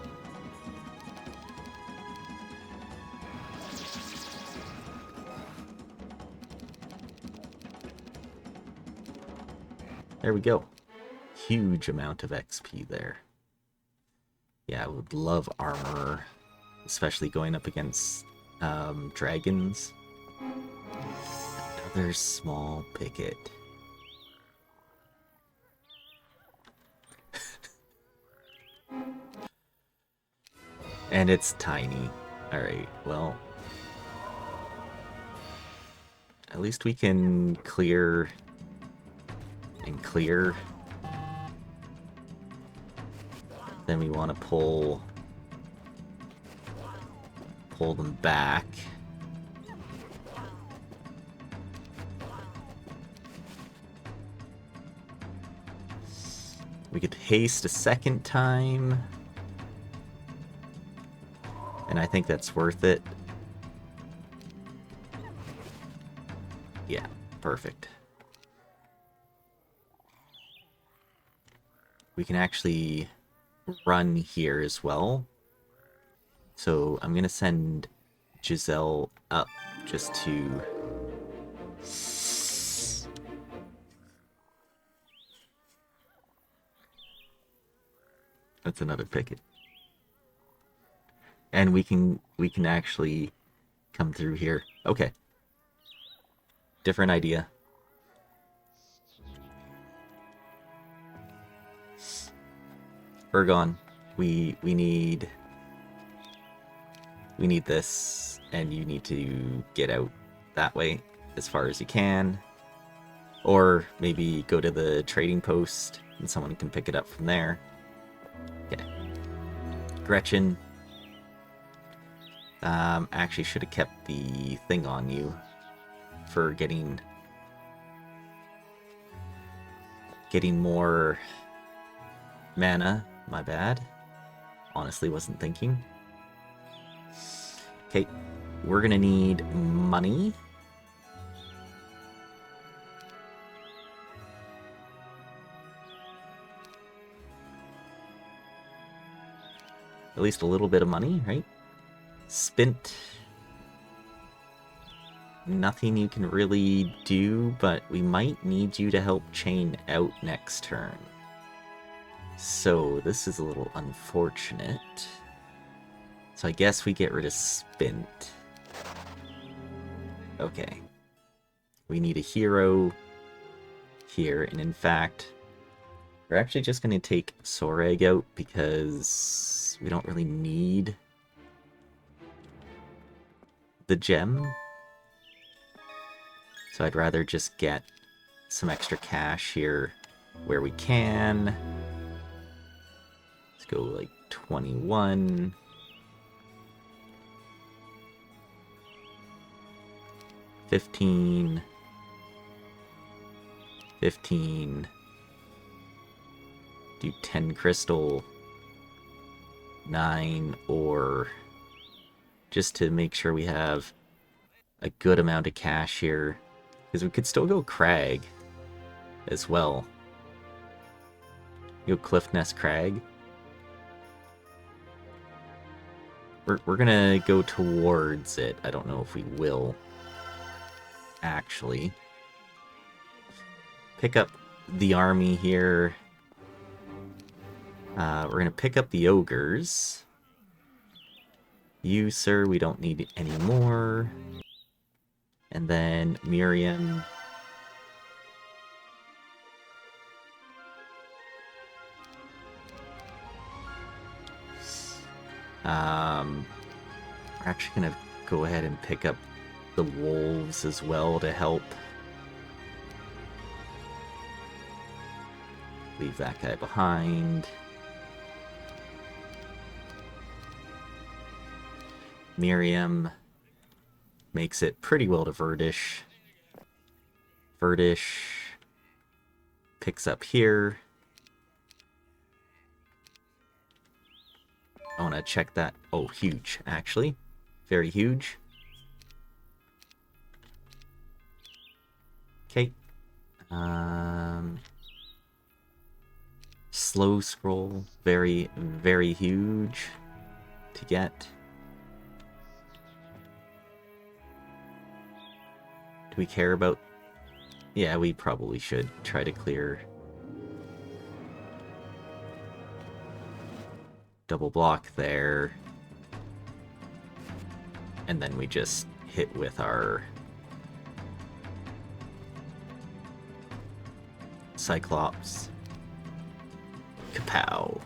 There we go. Huge amount of XP there. Yeah, I would love armor, especially going up against dragons. Another small picket. And it's tiny. Alright, well, at least we can clear and clear. Then we want to pull them back. We could haste a second time. And I think that's worth it. Yeah, perfect. We can actually run here as well. So I'm going to send Giselle up just to... That's another picket. And we can actually come through here. Okay. Different idea. Ergon, we need this, and you need to get out that way as far as you can. Or maybe go to the trading post and someone can pick it up from there. Okay. Gretchen. Actually should have kept the thing on you for getting more mana. My bad. Honestly, wasn't thinking. Okay, we're gonna need money. At least a little bit of money, right? Spent. Nothing you can really do, but we might need you to help chain out next turn. So this is a little unfortunate. So I guess we get rid of Spint. Okay. We need a hero here, and in fact, we're actually just going to take Sorag out because we don't really need the gem. So I'd rather just get some extra cash here where we can. Let's go like 21. 15. 15. Do 10 crystal. 9 ore. Just to make sure we have a good amount of cash here. Because we could still go Crag as well. Go Cliff Nest Crag. We're gonna go towards it. I don't know if we will actually. Pick up the army here. We're gonna pick up the ogres. You, sir, we don't need any more. And then Miriam. We're actually gonna go ahead and pick up the wolves as well to help. Leave that guy behind. Miriam makes it pretty well to Verdish. Verdish picks up here. I want to check that. Oh, huge, actually. Very huge. Okay. slow scroll, very, very huge to get. Do we care about... Yeah, we probably should try to clear. Double block there. And then we just hit with our Cyclops. Kapow.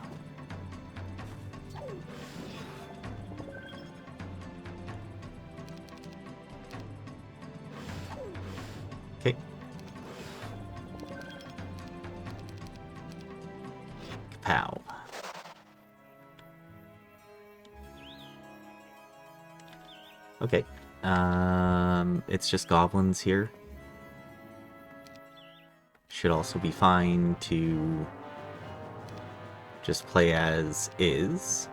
Okay. Kapow. Okay. It's just goblins here. Should also be fine to just play as is.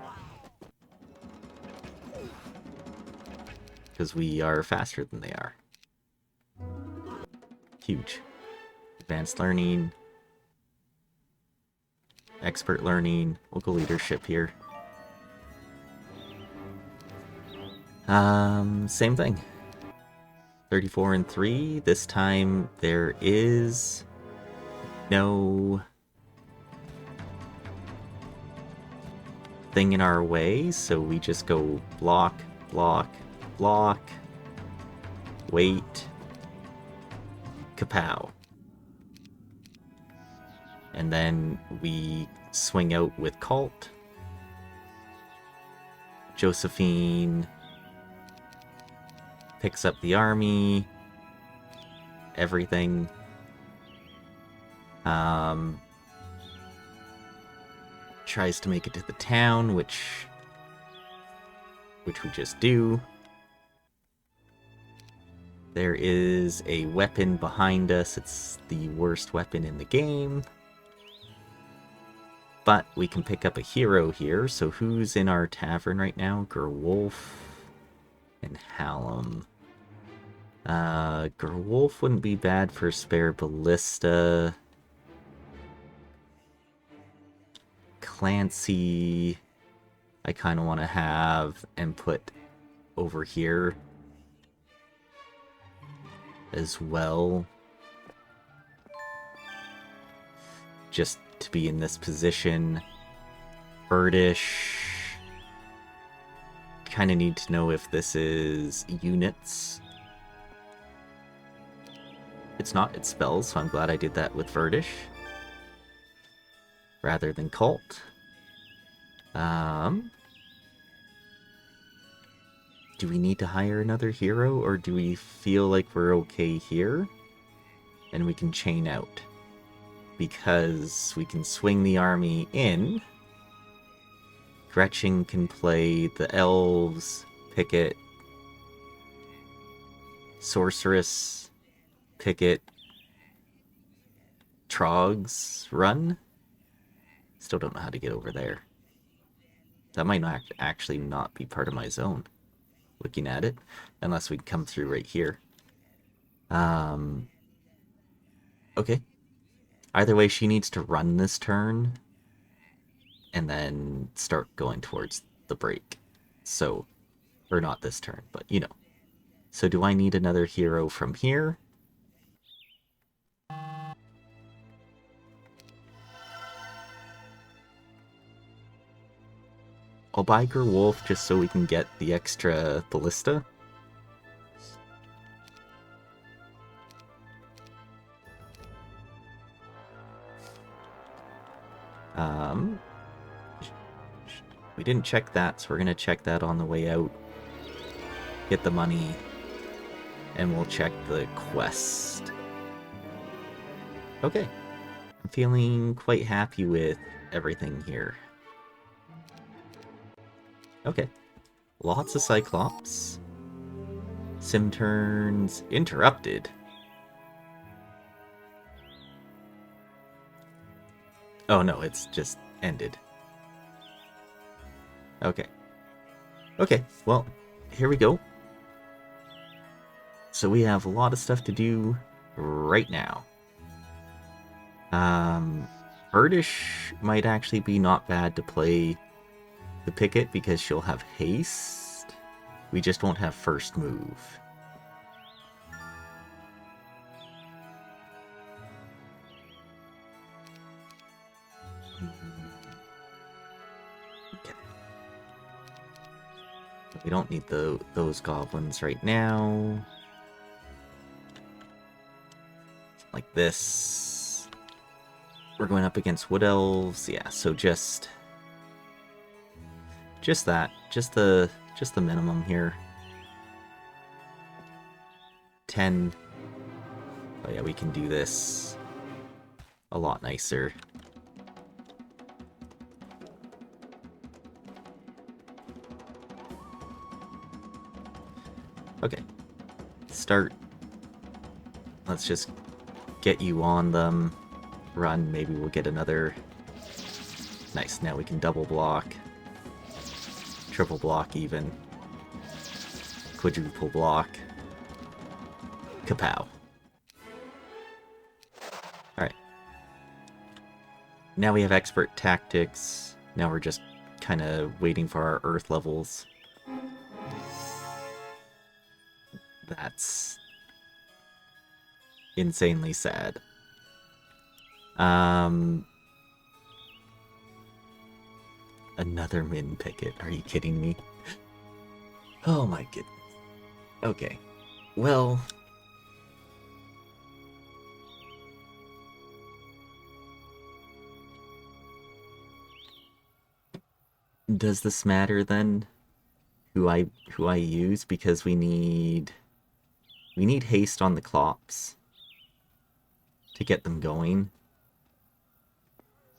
Because we are faster than they are. Huge. Advanced learning. Expert learning. Local leadership here. Same thing. 34 and 3. This time there is no thing in our way, so we just go block, block, block, wait, kapow. And then we swing out with Cult. Josephine picks up the army, everything. Tries to make it to the town, which we just do. There is a weapon behind us. It's the worst weapon in the game. But we can pick up a hero here. So who's in our tavern right now? Gerwolf and HoMM. Gerwolf wouldn't be bad for spare ballista. Clancy, I kind of want to have and put over here as well. Just to be in this position. Birdish. Kind of need to know if this is units. It's not, it's spells, so I'm glad I did that with Verdish. Rather than Cult. Do we need to hire another hero, or do we feel like we're okay here? And we can chain out. Because we can swing the army in. Gretchen can play the elves, Picket, Sorceress, Picket, Trogs, run. Still don't know how to get over there. That might not actually not be part of my zone. Looking at it, unless we come through right here. Okay. Either way, she needs to run this turn and then start going towards the break. So, or not this turn, but you know. So do I need another hero from here? I'll buy Gerwolf just so we can get the extra ballista. We didn't check that, so we're gonna check that on the way out. Get the money, and we'll check the quest. Okay. I'm feeling quite happy with everything here. Okay. Lots of Cyclops. Sim turns interrupted. Oh no, it's just ended. Okay. Okay, well, here we go. So we have a lot of stuff to do right now. Birdish might actually be not bad to play the Picket because she'll have haste. We just won't have first move. Okay. We don't need those goblins right now. Like this. We're going up against wood elves. Yeah, so just that. Just the minimum here. 10. Oh yeah, we can do this a lot nicer. Okay. Start. Let's just get you on them. Run. Maybe we'll get another. Nice. Now we can double block. Triple block even. Quadruple block. Kapow. Alright. Now we have expert tactics. Now we're just kind of waiting for our earth levels. That's insanely sad. Another min picket. Are you kidding me? Oh my goodness. Okay. Well, does this matter then? Who I use? Because we need haste on the Klops to get them going.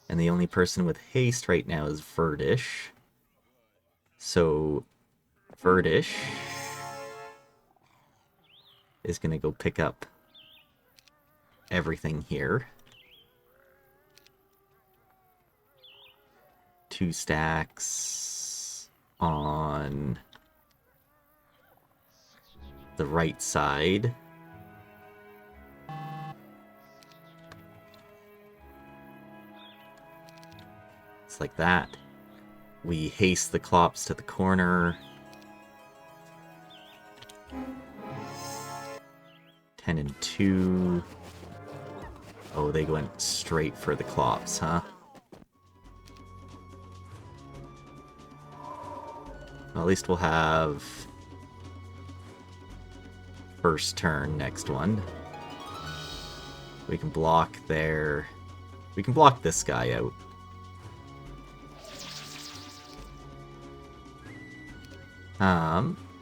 And the only person with haste right now is Verdish. So Verdish is going to go pick up everything here. 2 stacks on the right side. It's like that. We haste the Klops to the corner. 10 and 2. Oh, they went straight for the Klops, huh? Well, at least we'll have first turn next one. We can block there. We can block this guy out.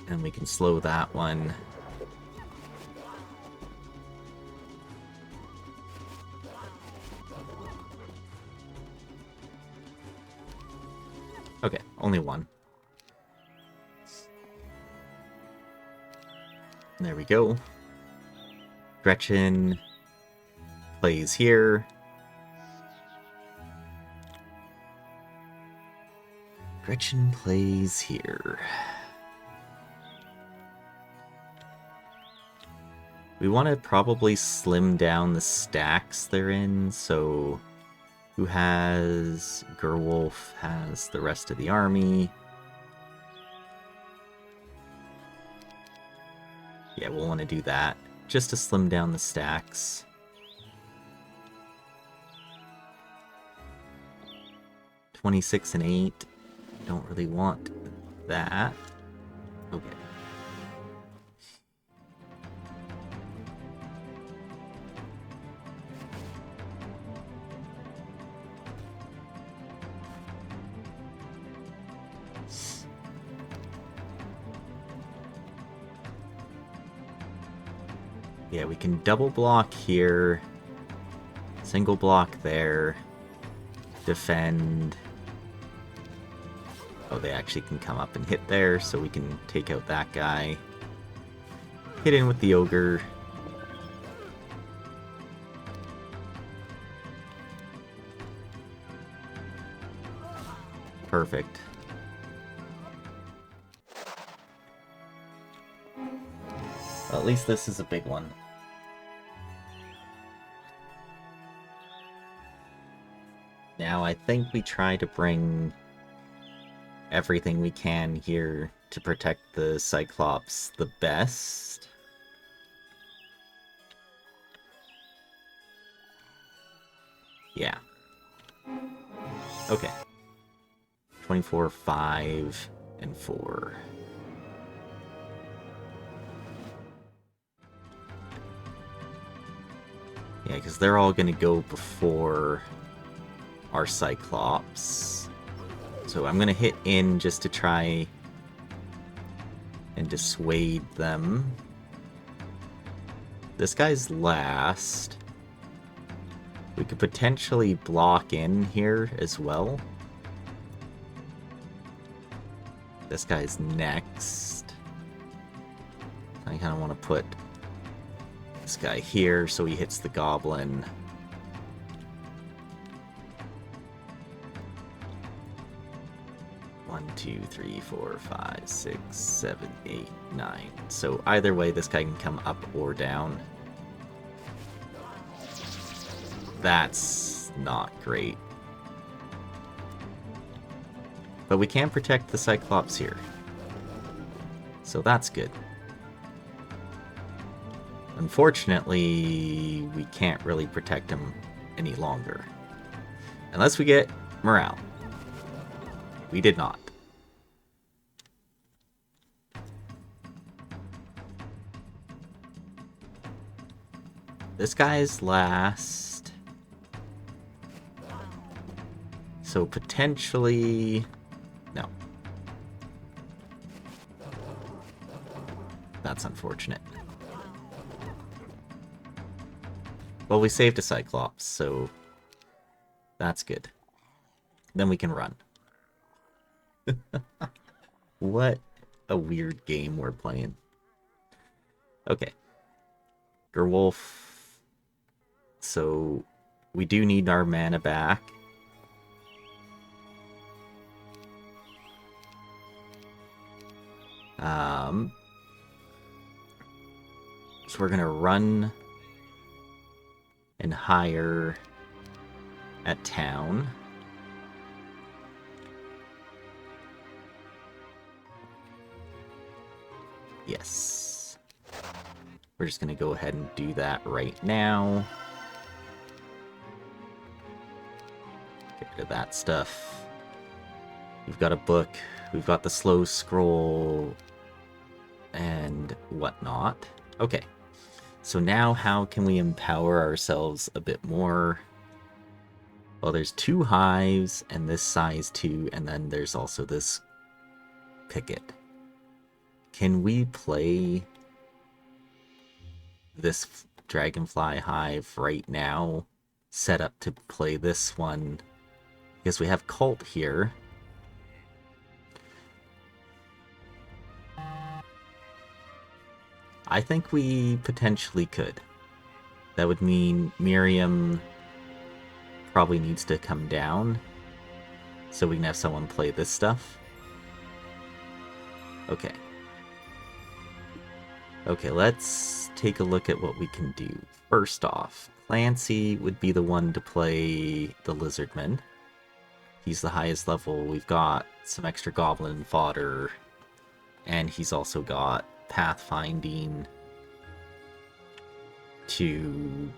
And we can slow that one. Okay, only one. There we go. Gretchen plays here. Gretchen plays here. We want to probably slim down the stacks they're in, so who has Gerwolf has the rest of the army. Yeah, we'll want to do that, just to slim down the stacks. $26 and 8. Don't really want that. Okay. Yeah, we can double block here, single block there, defend. Oh, they actually can come up and hit there, so we can take out that guy. Hit in with the ogre. Perfect. Well, at least this is a big one. now I think we try to bring everything we can here to protect the Cyclops the best. Yeah. Okay. 24, 5, and 4. Yeah, because they're all going to go before our Cyclops. So I'm going to hit in just to try and dissuade them. This guy's last. We could potentially block in here as well. This guy's next. I kind of want to put this guy here so he hits the goblin. One, 2, 3, 4, 5, 6, 7, 8, 9. So either way, this guy can come up or down. That's not great. But we can protect the Cyclops here. So that's good. Unfortunately, we can't really protect him any longer. Unless we get morale. We did not. This guy's last. So potentially... No. That's unfortunate. Well, we saved a Cyclops, so that's good. Then we can run. What a weird game we're playing. Okay. Gerwolf. So we do need our mana back. So we're gonna run and hire at town. Yes. We're just gonna go ahead and do that right now. Get rid of that stuff. We've got a book. We've got the slow scroll and whatnot. Okay. So now how can we empower ourselves a bit more? Well, there's 2 hives and this size 2, and then there's also this picket. Can we play this dragonfly hive right now? Set up to play this one. Because we have cult here. I think we potentially could. That would mean Miriam probably needs to come down so we can have someone play this stuff. Okay. Okay, let's take a look at what we can do. First off, Clancy would be the one to play the Lizardman. He's the highest level. We've got some extra goblin fodder, and he's also got pathfinding to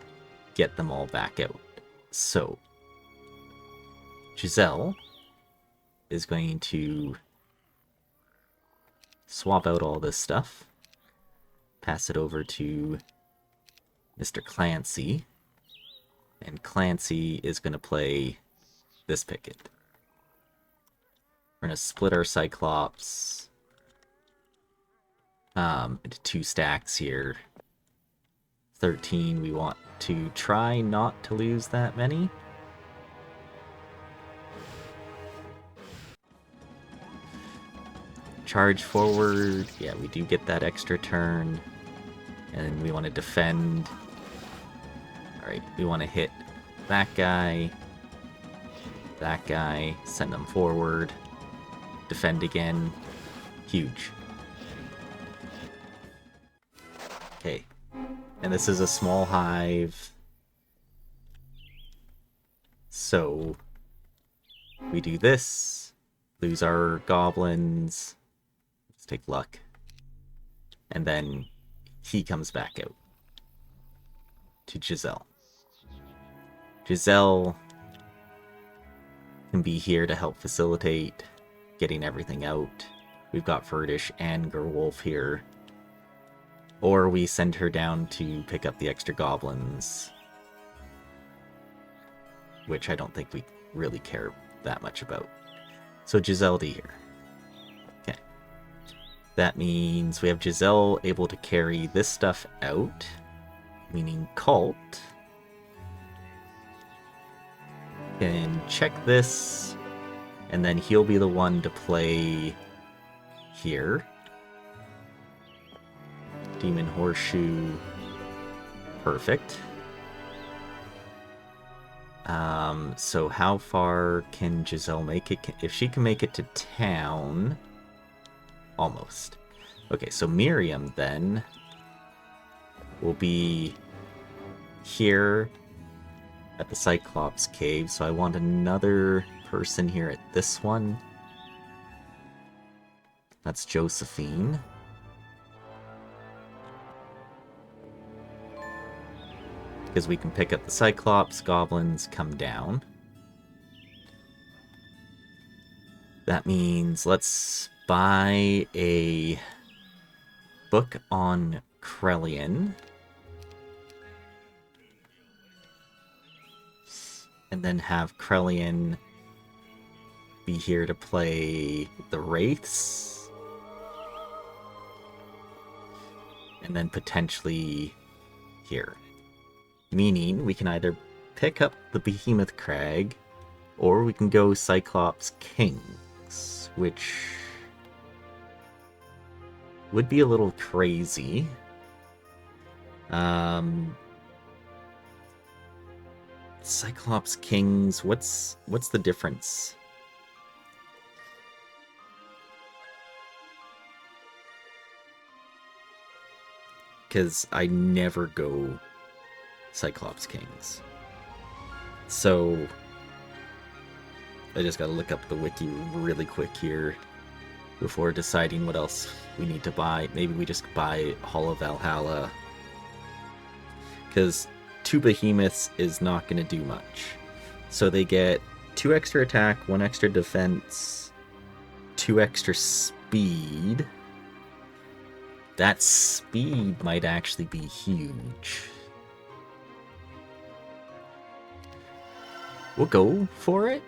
get them all back out. So, Giselle is going to swap out all this stuff, pass it over to Mr. Clancy, and Clancy is going to play this picket. We're going to split our Cyclops into 2 stacks here. 13, we want to try not to lose that many. Charge forward. Yeah, we do get that extra turn. And we want to defend. Alright, we want to hit that guy, send them forward, defend again. Huge. Okay. And this is a small hive. So We do this, lose our goblins, let's take luck, and then he comes back out to Giselle. Giselle can be here to help facilitate getting everything out. We've got Ferdish and Gerwolf here. Or we send her down to pick up the extra goblins, which I don't think we really care that much about. So Giselle here. Okay. That means we have Giselle able to carry this stuff out, meaning Cult can check this, and then he'll be the one to play here. Demon Horseshoe. Perfect. So how far can Giselle make it? If she can make it to town... Almost. Okay, so Miriam then will be here at the Cyclops Cave. So I want another person here at this one. That's Josephine. Because we can pick up the Cyclops, goblins come down. That means let's buy a book on Krellian. And then have Krellian be here to play the Wraiths. And then potentially here. Meaning we can either pick up the Behemoth Crag, or we can go Cyclops Kings, which would be a little crazy. Cyclops Kings, what's the difference? Because I never go Cyclops Kings. So I just gotta look up the wiki really quick here before deciding what else we need to buy. Maybe we just buy Hall of Valhalla, because 2 behemoths is not going to do much. So they get 2 extra attack, 1 extra defense, 2 extra speed. That speed might actually be huge. We'll go for it.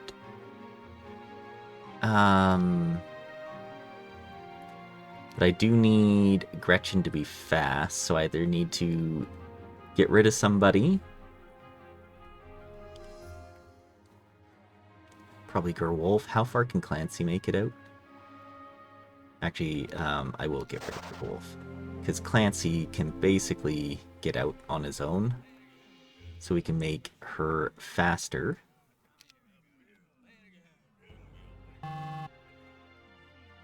But I do need Gretchen to be fast, so I either need to get rid of somebody. Probably Gerwolf. How far can Clancy make it out? Actually, I will get rid of Gerwolf, because Clancy can basically get out on his own. So we can make her faster.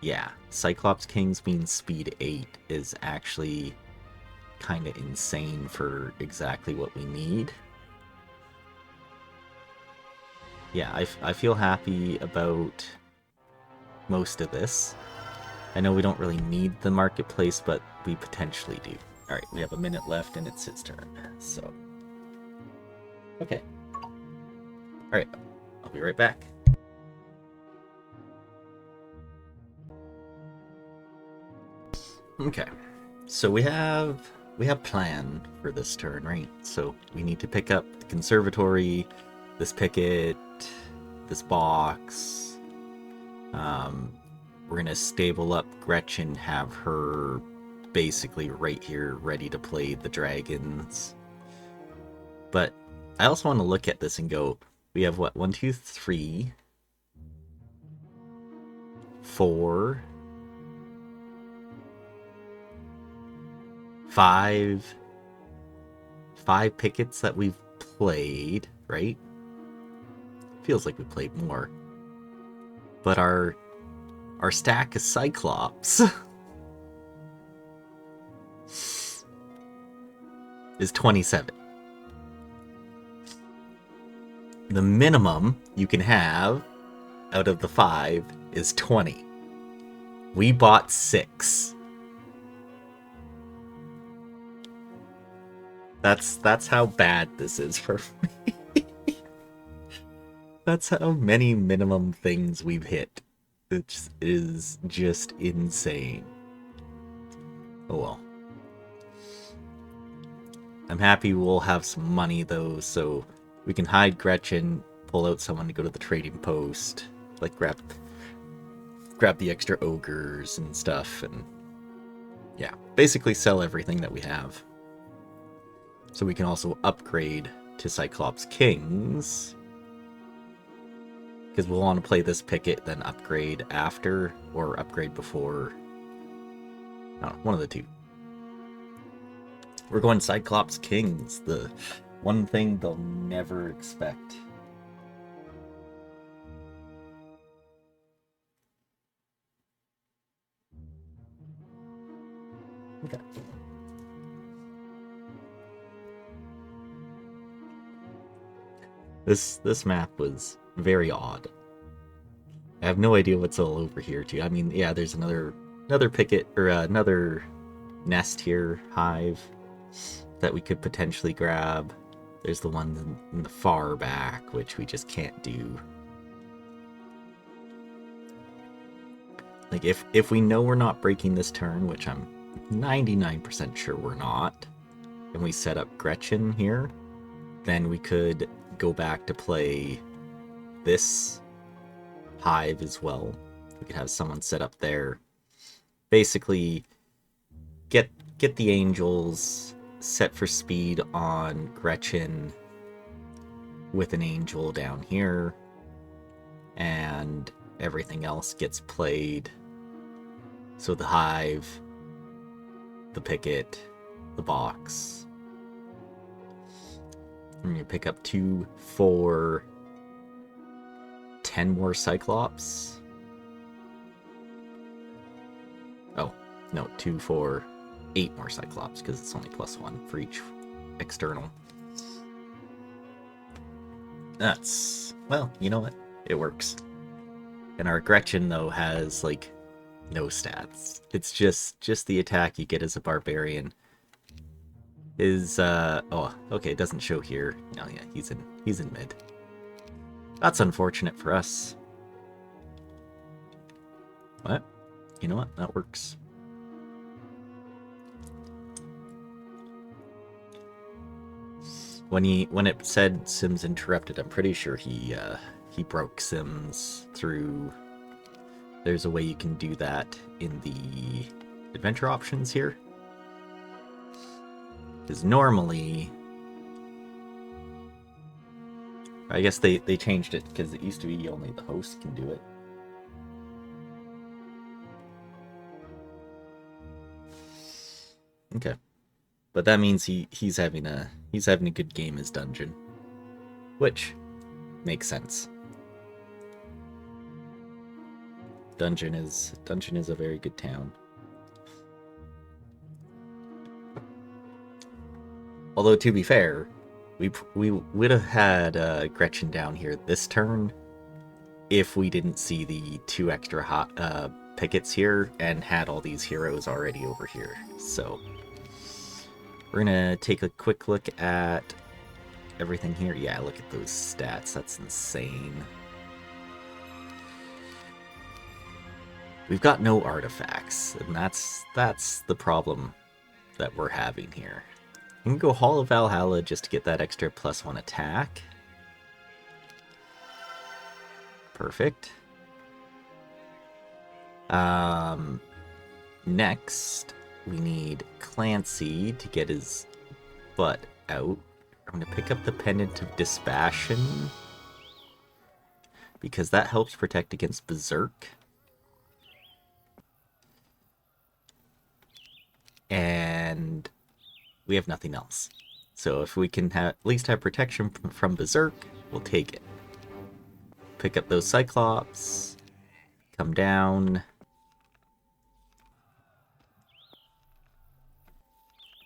Yeah, Cyclops Kings means speed 8 is actually kind of insane for exactly what we need. Yeah, I feel happy about most of this. I know we don't really need the marketplace, but we potentially do. Alright, we have a minute left and it's his turn, so... Okay. Alright, I'll be right back. Okay, so we have plan for this turn, right? So we need to pick up the conservatory, this picket, this box. We're gonna stable up Gretchen, have her basically right here ready to play the dragons. But I also want to look at this and go, we have what, 1, 2, 3, 4, 5 pickets that we've played, right? Feels like we played more. But our stack of Cyclops is 27. The minimum you can have out of the 5 is 20. We bought 6. That's how bad this is for me. That's how many minimum things we've hit. It is just insane. Oh well. I'm happy we'll have some money though, so we can hide Gretchen, pull out someone to go to the trading post, like grab the extra ogres and stuff, and yeah, basically sell everything that we have. So we can also upgrade to Cyclops Kings, because we'll want to play this picket, then upgrade after, or upgrade before. I don't know, one of the two. We're going Cyclops Kings, the one thing they'll never expect. Okay. This map was very odd. I have no idea what's all over here too. I mean, yeah, there's another picket, or another nest here, hive, that we could potentially grab. There's the one in the far back, which we just can't do. Like, if we know we're not breaking this turn, which I'm 99% sure we're not, and we set up Gretchen here, then we could go back to play this hive as well. We could have someone set up there. Basically, get the angels set for speed on Gretchen with an angel down here, and everything else gets played. So the hive, the picket, the box. And you pick up 2, 4, 10 more Cyclops. Oh, no, 2, 4, 8 more Cyclops, because it's only +1 for each external. That's, well, you know what? It works. And our Gretchen, though, has, like, no stats. It's just the attack you get as a barbarian. Is, oh, okay, it doesn't show here. Oh, yeah, he's in mid. That's unfortunate for us. What? You know what? That works. When it said Sims interrupted, I'm pretty sure he broke Sims through. There's a way you can do that in the adventure options here. Because normally, I guess they changed it, because it used to be only the host can do it. Okay, but that means he's having a good game as dungeon, which makes sense. Dungeon is a very good town. Although, to be fair, we would have had Gretchen down here this turn if we didn't see the 2 extra pickets here and had all these heroes already over here. So we're gonna take a quick look at everything here. Yeah, look at those stats. That's insane. We've got no artifacts, and that's the problem that we're having here. You can go Hall of Valhalla just to get that extra +1 attack. Perfect. Next, we need Clancy to get his butt out. I'm going to pick up the Pendant of Dispassion, because that helps protect against Berserk. And we have nothing else. So if we can at least have protection from Berserk, we'll take it. Pick up those Cyclops. Come down.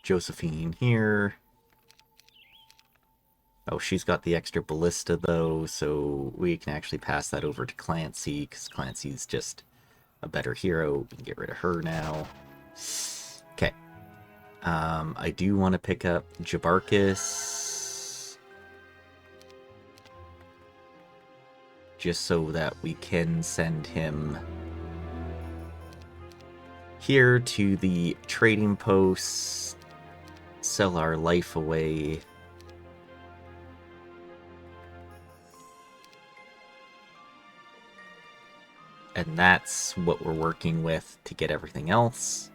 Josephine here. Oh, she's got the extra ballista though, so we can actually pass that over to Clancy, because Clancy's just a better hero. We can get rid of her now. Okay. I do want to pick up Jabarkus, just so that we can send him here to the trading post, sell our life away. And that's what we're working with to get everything else.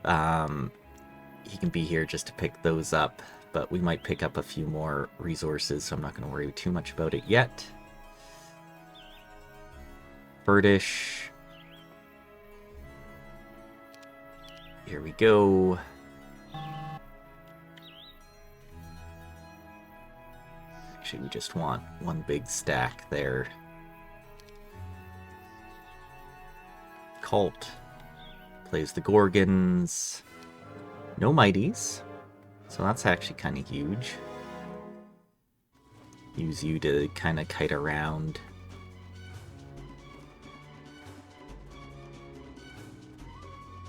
He can be here just to pick those up, but we might pick up a few more resources, so I'm not going to worry too much about it yet. Birdish. Here we go. Actually, we just want one big stack there. Cult plays the Gorgons. No Mighties, so that's actually kind of huge. Use you to kind of kite around.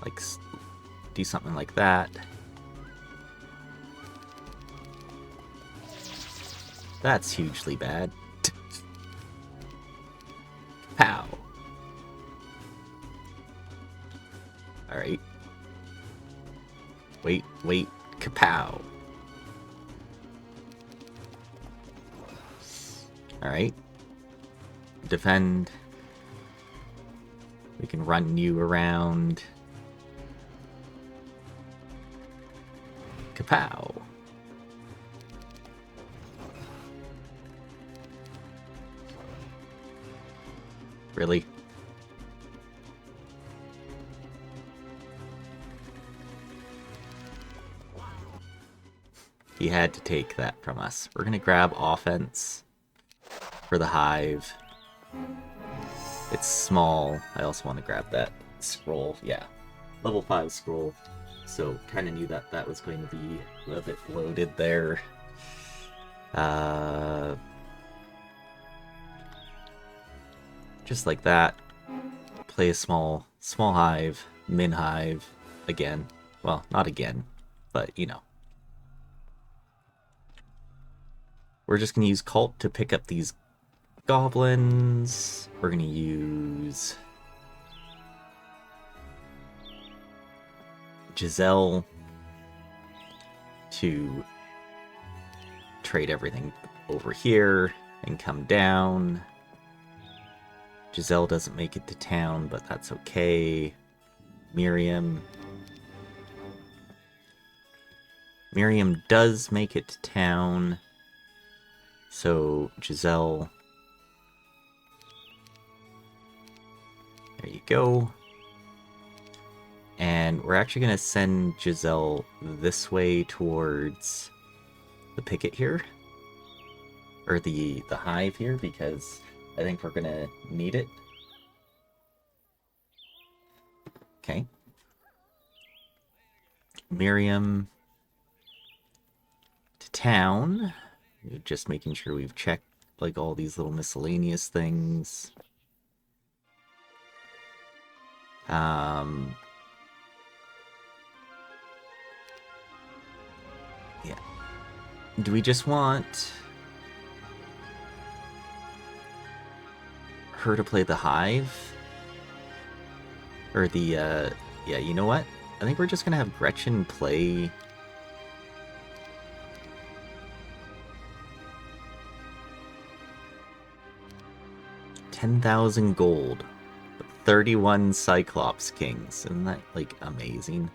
Like, do something like that. That's hugely bad. Pow. Alright. Wait, kapow. Alright. Defend. We can run you around. Kapow. Really? He had to take that from us. We're gonna grab offense for the hive. It's small. I also want to grab that scroll. Yeah, level 5 scroll. So kind of knew that that was going to be a bit bloated there. Just like that. Play a small hive, min hive again. Well, not again, but you know. We're just going to use Cult to pick up these goblins. We're going to use Giselle to trade everything over here and come down. Giselle doesn't make it to town, but that's okay. Miriam does make it to town. So, Giselle. There you go. And we're actually going to send Giselle this way towards the picket here. Or the hive here, because I think we're going to need it. Okay. Miriam to town. Just making sure we've checked like all these little miscellaneous things. Yeah. Do we just want her to play the hive? Or the, yeah, you know what? I think we're just gonna have Gretchen play... 10,000 gold. 31 Cyclops Kings. Isn't that, like, amazing?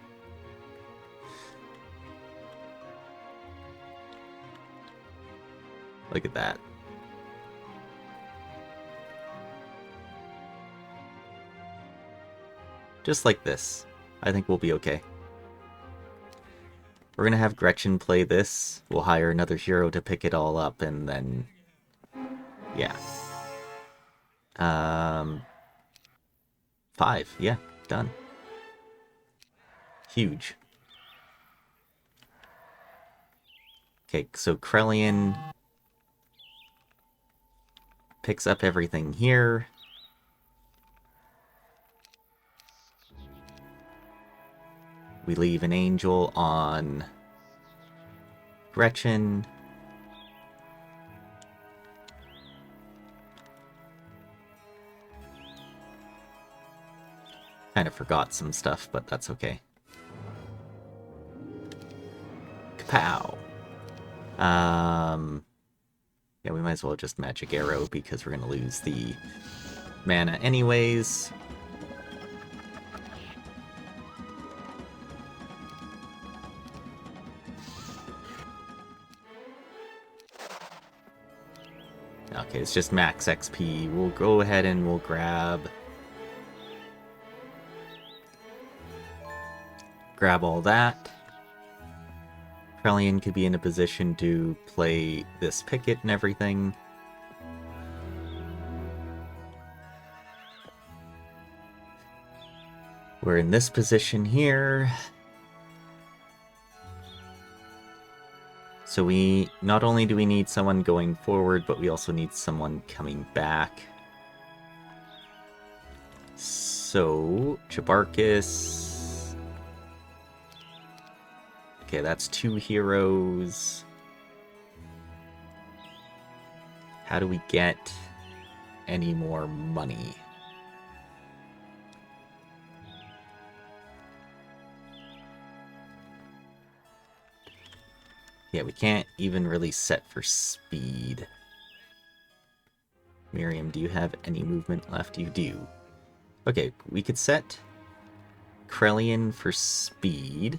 Look at that. Just like this. I think we'll be okay. We're gonna have Gretchen play this. We'll hire another hero to pick it all up, and then... yeah. 5. Yeah, done. Huge. Okay, so Krellian picks up everything here. We leave an angel on Gretchen. Kind of forgot some stuff, but that's okay. Kapow! Yeah, we might as well just Magic Arrow because we're gonna lose the mana anyways. Okay, it's just max XP. We'll go ahead and we'll grab all that. Krellian could be in a position to play this picket and everything. We're in this position here. So we not only do we need someone going forward, but we also need someone coming back. So, Jabarkis. Okay, that's 2 heroes. How do we get any more money? Yeah, we can't even really set for speed. Miriam, do you have any movement left? You do. Okay, we could set Krellian for speed.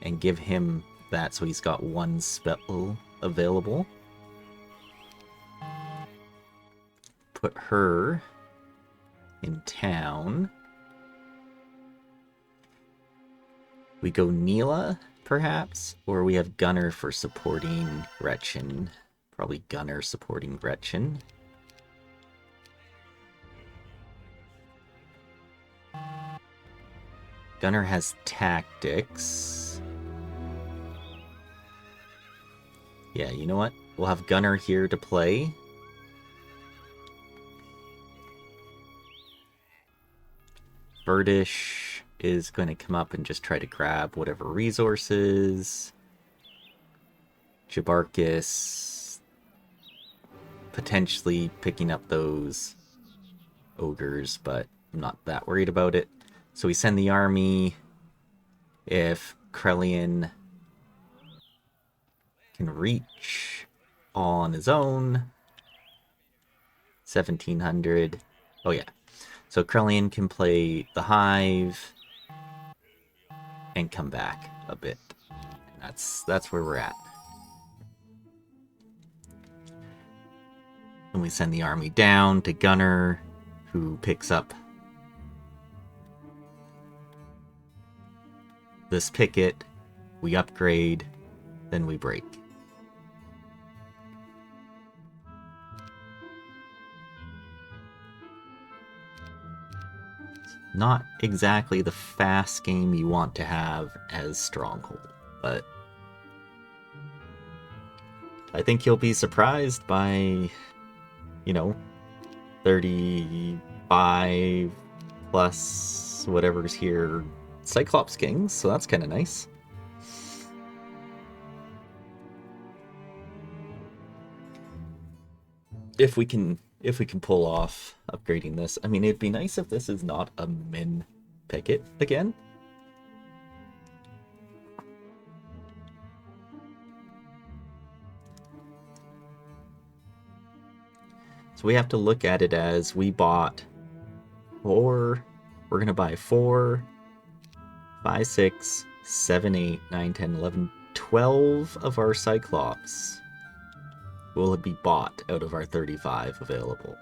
And give him that so he's got 1 spell available. Put her in town. We go Neela, perhaps? Or we have Gunner for supporting Gretchen. Probably Gunner supporting Gretchen. Gunner has tactics. Yeah, you know what? We'll have Gunner here to play. Birdish is going to come up and just try to grab whatever resources. Jabarkis potentially picking up those ogres, but I'm not that worried about it. So we send the army. If Krellian can reach all on his own. 1700. Oh yeah. So Krellian can play the Hive and come back a bit. That's where we're at. And we send the army down to Gunner, who picks up this picket. We upgrade, then we break. Not exactly the fast game you want to have as Stronghold, but I think you'll be surprised by, 35 plus whatever's here Cyclops Kings, so that's kind of nice. If we can pull off upgrading this. I mean, it'd be nice if this is not a min picket again. So we have to look at it as we bought 4, we're going to buy 4, 5, 6, 7, 8, 9, 10, 11, 12 of our Cyclops will be bought out of our 35 available.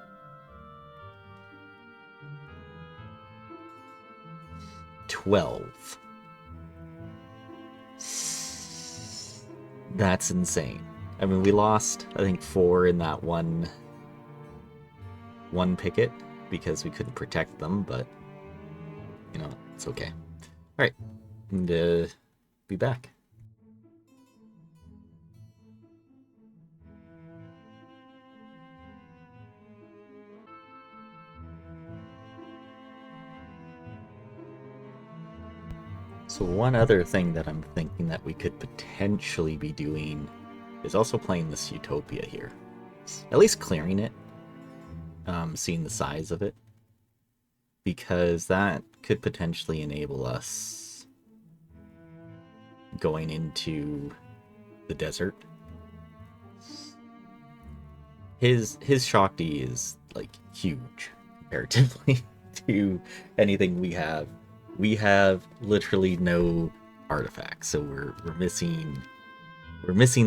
$12. That's insane. I mean, we lost, I think, 4 in that one picket because we couldn't protect them, but You know, it's okay. Alright, and be back. So one other thing that I'm thinking that we could potentially be doing is also playing this Utopia here. At least clearing it, seeing the size of it, because that could potentially enable us going into the desert. His Shakti is like huge comparatively to anything we have. We have literally no artifacts, so we're missing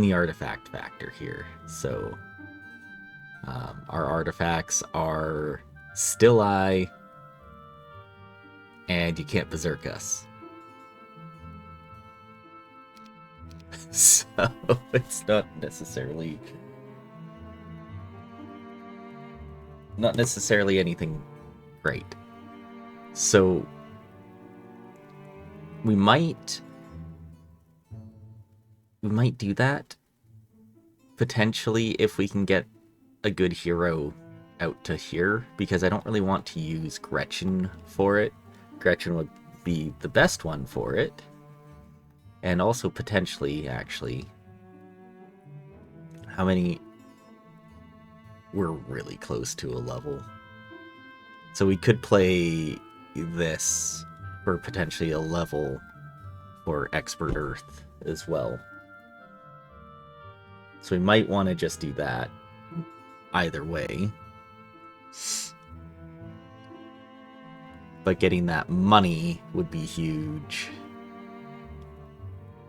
the artifact factor here. So our artifacts are Still Eye, and you can't berserk us. So it's not necessarily anything great. So we might do that potentially if we can get a good hero out to here, because I don't really want to use Gretchen for it. Gretchen would be the best one for it. And also potentially, actually, how many... We're really close to a level. So we could play this for potentially a level for Expert Earth as well. So we might want to just do that either way. But getting that money would be huge.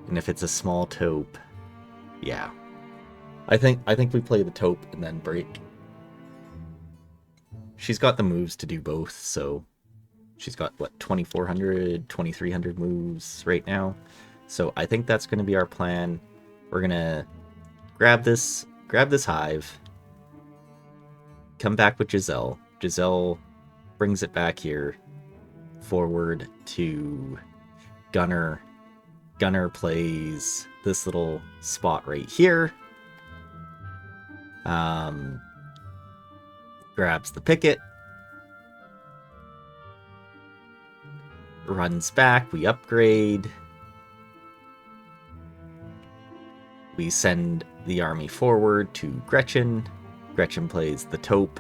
And if it's a small taupe, yeah. I think we play the taupe and then break. She's got the moves to do both, so she's got what, 2,400, 2,300 moves right now. So I think that's going to be our plan. We're going to grab this hive, come back with Giselle. Giselle brings it back here forward to Gunner. Gunner plays this little spot right here. Grabs the picket. Runs back. We upgrade. We send the army forward to Gretchen. Gretchen plays the taupe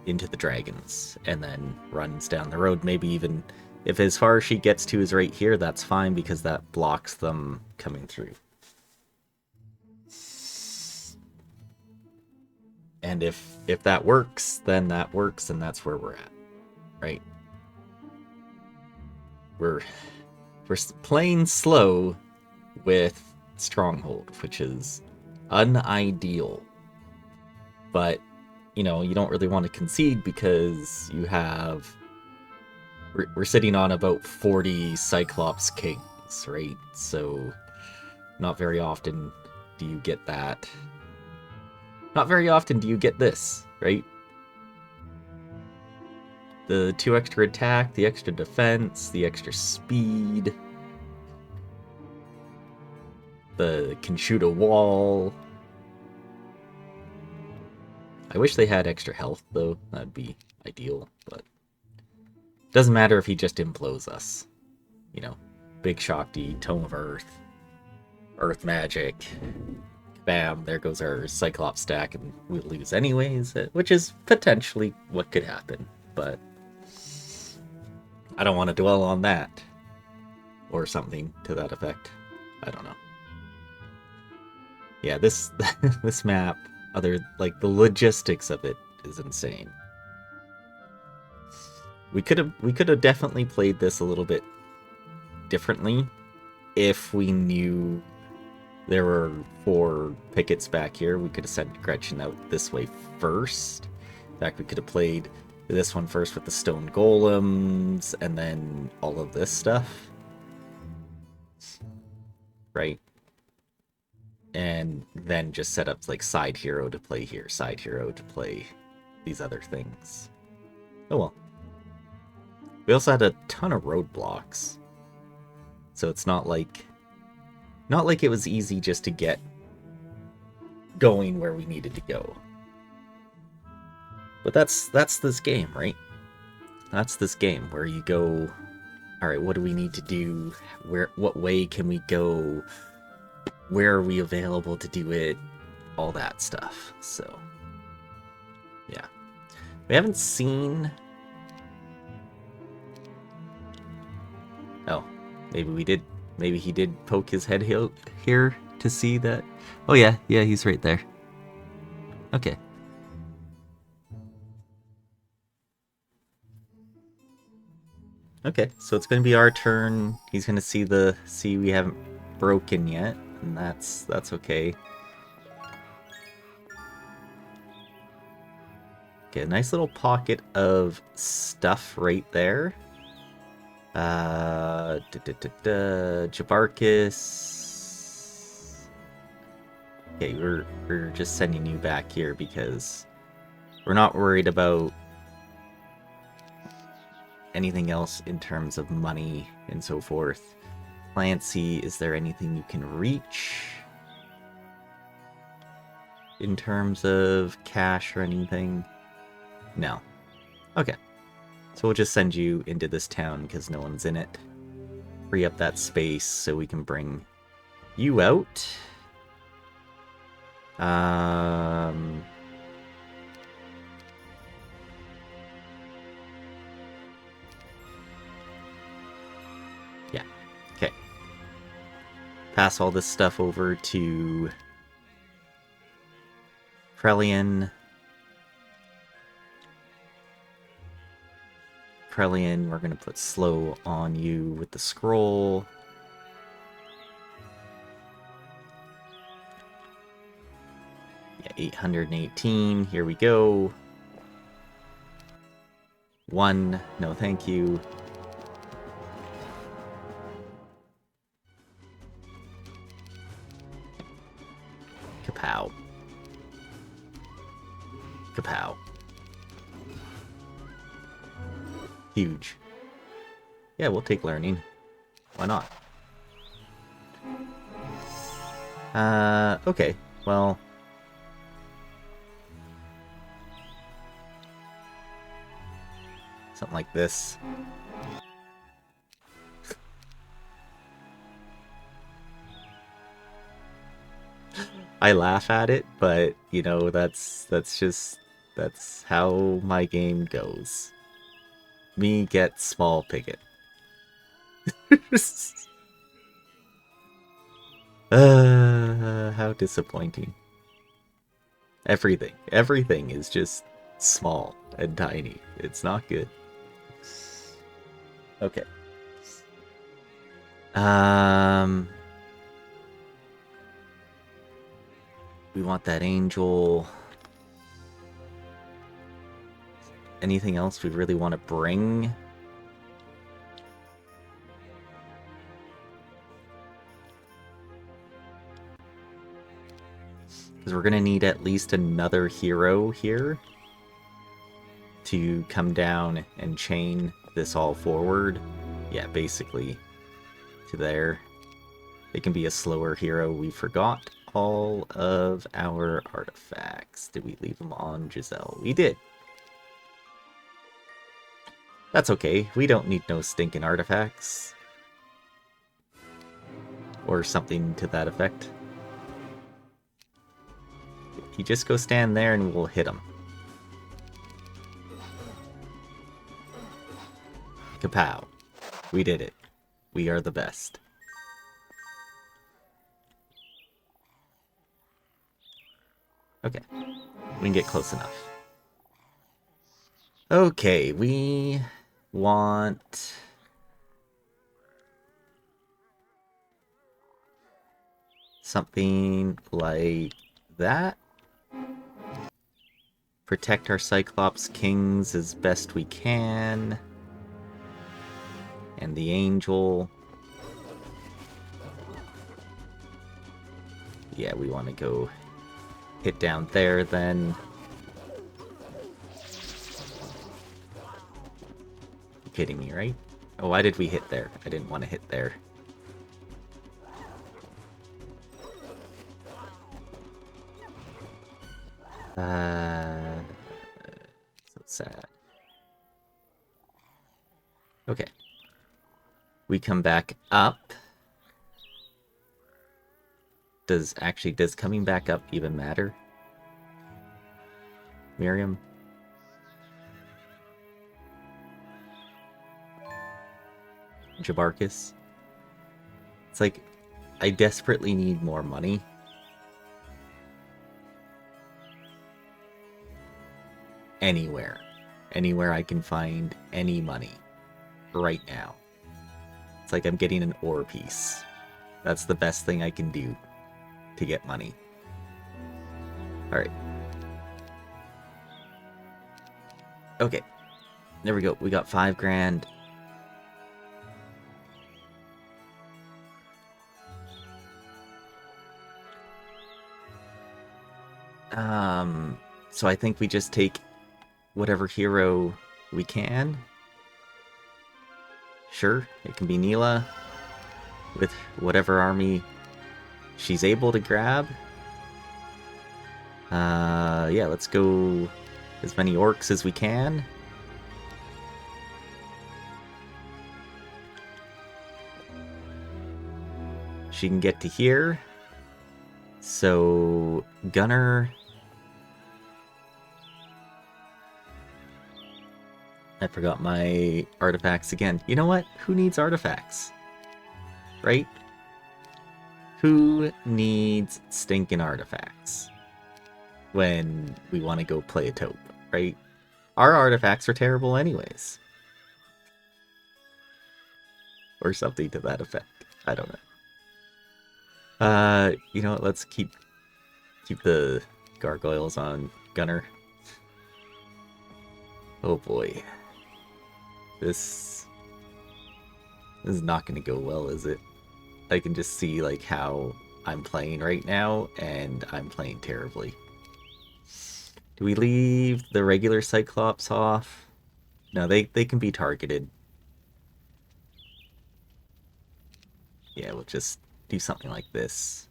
into the dragons and then runs down the road. Maybe even if as far as she gets to is right here, that's fine because that blocks them coming through. And if that works, then that works, and that's where we're at, right? We're playing slow with Stronghold, which is unideal. But, you know, you don't really want to concede because you have... We're sitting on about 40 Cyclops Kings, right? So not very often do you get that. Not very often do you get this, right? The 2 extra attack, the extra defense, the extra speed. The can shoot a wall. I wish they had extra health, though. That'd be ideal, but... Doesn't matter if he just implodes us. You know, Big Shakti, Tome of Earth, Earth Magic. Bam, there goes our Cyclops stack, and we'll lose anyways, which is potentially what could happen, but I don't want to dwell on that. Or something to that effect. I don't know. Yeah, this this map, like the logistics of it is insane. We could have definitely played this a little bit differently if we knew there were 4 pickets back here. We could have sent Gretchen out this way first. In fact, we could have played this one first with the stone golems and then all of this stuff. Right? And then just set up like side hero to play here, side hero to play these other things. Oh well. We also had a ton of roadblocks. So it's not like it was easy just to get going where we needed to go. But that's this game, right? That's this game where you go, all right, what do we need to do? What way can we go? Where are we available to do it? All that stuff. So, yeah. We haven't seen... Oh, maybe we did. Maybe he did poke his head here to see that. Oh yeah, he's right there. Okay. Okay, so it's gonna be our turn. He's gonna see we haven't broken yet, and that's okay. Okay, a nice little pocket of stuff right there. Jabarkus. Okay, we're just sending you back here because we're not worried about anything else in terms of money and so forth. Clancy, is there anything you can reach in terms of cash or anything? No. Okay. So we'll just send you into this town because no one's in it. Free up that space so we can bring you out. Yeah. Okay. Pass all this stuff over to Krelian. Krelian, we're going to put slow on you with the scroll. Yeah, 818. Here we go. 1. No, thank you. Kapow. Kapow. Huge. Yeah, we'll take learning. Why not? Okay. Well... something like this. I laugh at it, but, you know, that's how my game goes. Me get small picket. How disappointing. Everything is just small and tiny. It's not good. Okay. We want that angel. Anything else we really want to bring? Because we're going to need at least another hero here to come down and chain this all forward. Yeah, basically to there. It can be a slower hero. We forgot all of our artifacts. Did we leave them on Giselle? We did. That's okay. We don't need no stinking artifacts. Or something to that effect. You just go stand there and we'll hit him. Kapow. We did it. We are the best. Okay. We can get close enough. Okay, we want... something like that. Protect our Cyclops Kings as best we can. And the Angel. Yeah, we want to go hit down there then. kidding me, right? Oh, why did we hit there? I didn't want to hit there. So sad. Okay. We come back up. Does coming back up even matter? Miriam? Jabarkus? It's like, I desperately need more money. Anywhere. Anywhere I can find any money. Right now. It's like I'm getting an ore piece. That's the best thing I can do to get money. Alright. Okay. There we go. We got 5 grand. So I think we just take whatever hero we can. Sure, it can be Neela with whatever army she's able to grab. Yeah, let's go as many orcs as we can. She can get to here. So, Gunner... I forgot my artifacts again. You know what? Who needs artifacts? Right? Who needs stinking artifacts when we want to go play a taupe, right? Our artifacts are terrible anyways. Or something to that effect. I don't know. You know what? Let's keep the gargoyles on Gunner. Oh boy. This is not going to go well, is it? I can just see like how I'm playing right now, and I'm playing terribly. Do we leave the regular Cyclops off? No, they can be targeted. Yeah, we'll just do something like this.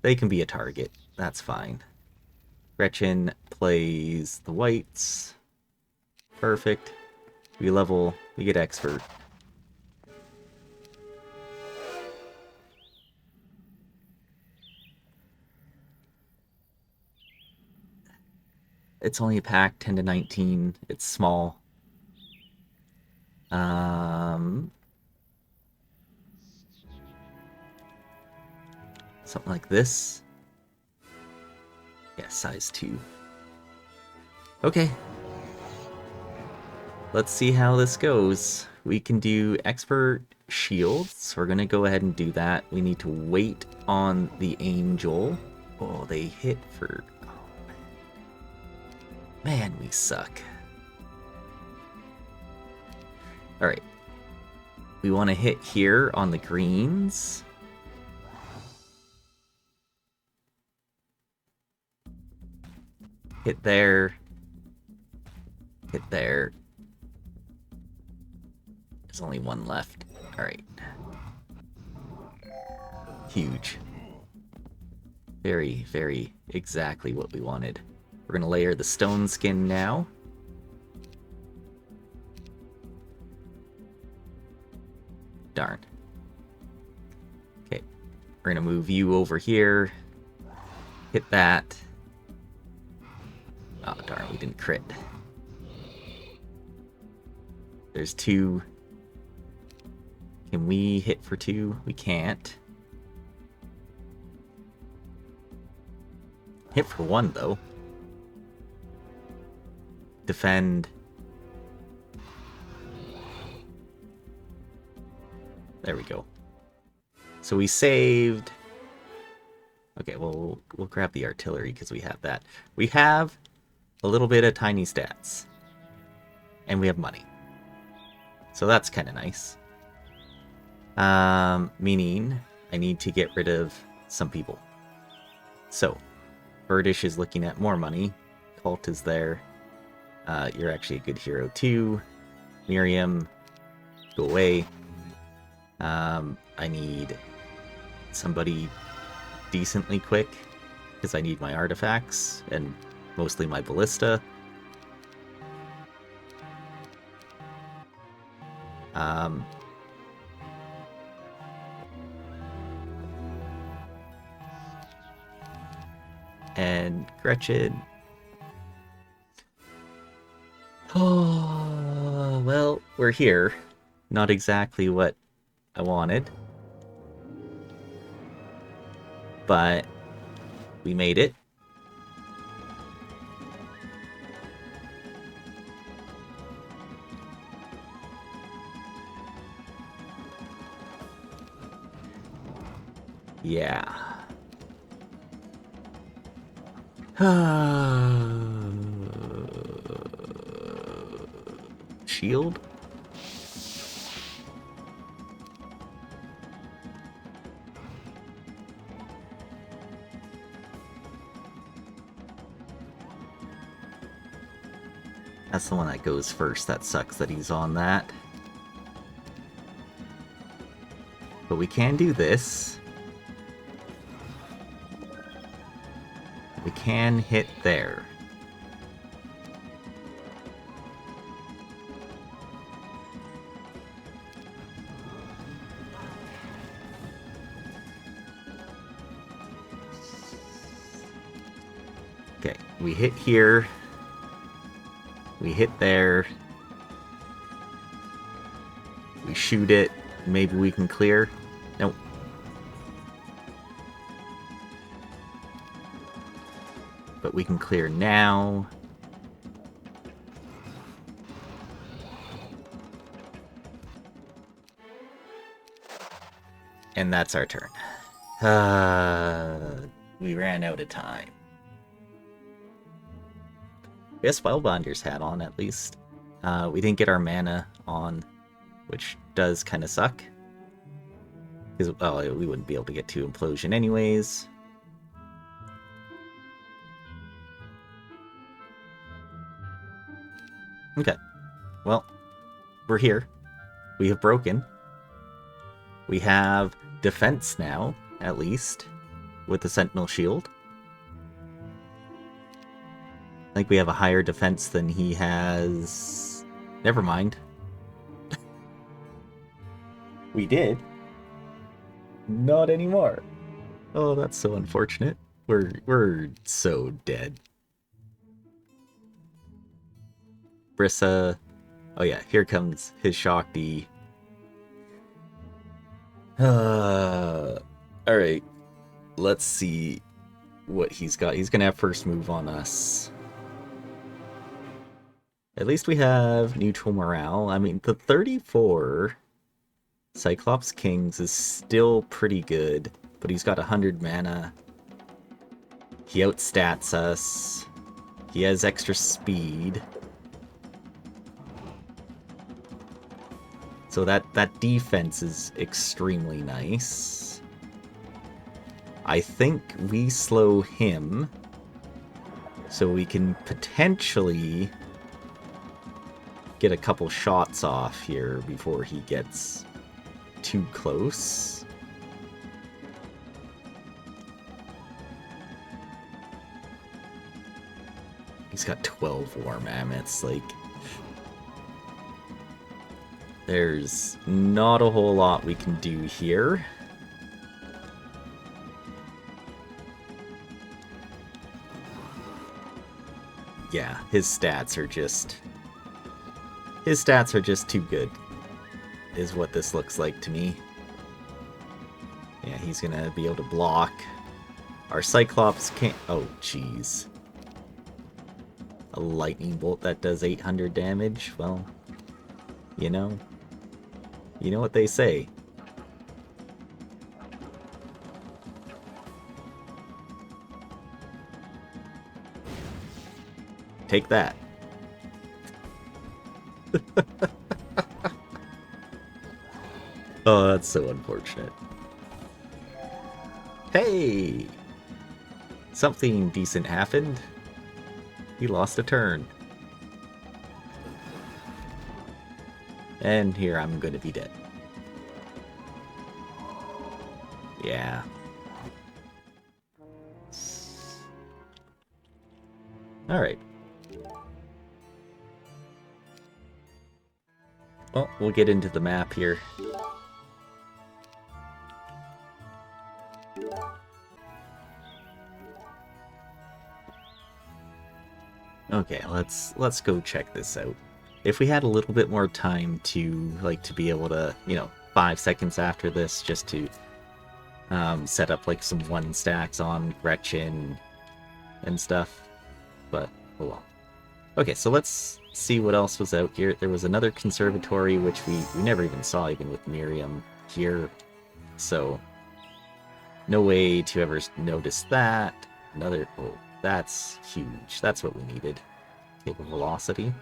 They can be a target. That's fine. Gretchen plays the whites. Perfect. We level, we get expert. It's only a pack, 10 to 19. It's small. Something like this. Yeah, size 2. Okay. Let's see how this goes. We can do expert shields. So we're going to go ahead and do that. We need to wait on the angel. Oh, they hit for... Oh, man, we suck. Alright. We want to hit here on the greens. Hit there. Hit there. There's only one left. Alright. Huge. Very, very exactly what we wanted. We're going to layer the stone skin now. Darn. Okay. We're going to move you over here. Hit that. Oh, darn, we didn't crit. There's 2. Can we hit for 2? We can't. Hit for 1, though. Defend. There we go. So we saved... Okay, well, we'll grab the artillery because we have that. We have a little bit of tiny stats. And we have money. So that's kind of nice. Meaning I need to get rid of some people. So, Birdish is looking at more money. Colt is there. You're actually a good hero too. Miriam, go away. I need somebody decently quick, because I need my artifacts, and mostly my ballista. And Gretchen. Oh, well, we're here. Not exactly what I wanted. But we made it. Yeah. Shield? That's the one that goes first. That sucks that he's on that. But we can do this. We can hit there. Okay, we hit here. We hit there. We shoot it. Maybe we can clear. Nope. But we can clear now. And that's our turn. We ran out of time. We have Spellbinder's hat on, at least. We didn't get our mana on, which does kind of suck. Because, well, we wouldn't be able to get to Implosion anyways. Okay. Well, we're here. We have broken. We have defense now, at least, with the Sentinel Shield. I think we have a higher defense than he has. Never mind. We did. Not anymore. Oh, that's so unfortunate. We're so dead. Brissa. Oh yeah, here comes his Shakti. Alright. Let's see what he's got. He's gonna have first move on us. At least we have neutral morale. I mean, the 34 Cyclops Kings is still pretty good, but he's got 100 mana. He outstats us. He has extra speed. So that defense is extremely nice. I think we slow him, so we can potentially get a couple shots off here before he gets too close. He's got 12 war mammoths, like... There's not a whole lot we can do here. Yeah, his stats are just... His stats are just too good, is what this looks like to me. Yeah, he's gonna be able to block. Our Cyclops can't... Oh, jeez. A lightning bolt that does 800 damage? Well, you know. You know what they say. Take that. Oh, that's so unfortunate. Hey! Something decent happened. He lost a turn. And here I'm going to be dead. Yeah. Alright. Well, we'll get into the map here. Okay, let's go check this out. If we had a little bit more time to be able to, 5 seconds after this, just to set up like some 1 stacks on Gretchen and stuff, but oh well. Okay, so let's see what else was out here. There was another conservatory which we never even saw, even with Miriam here, so no way to ever notice that. Another, oh, that's huge. That's what we needed. Table velocity.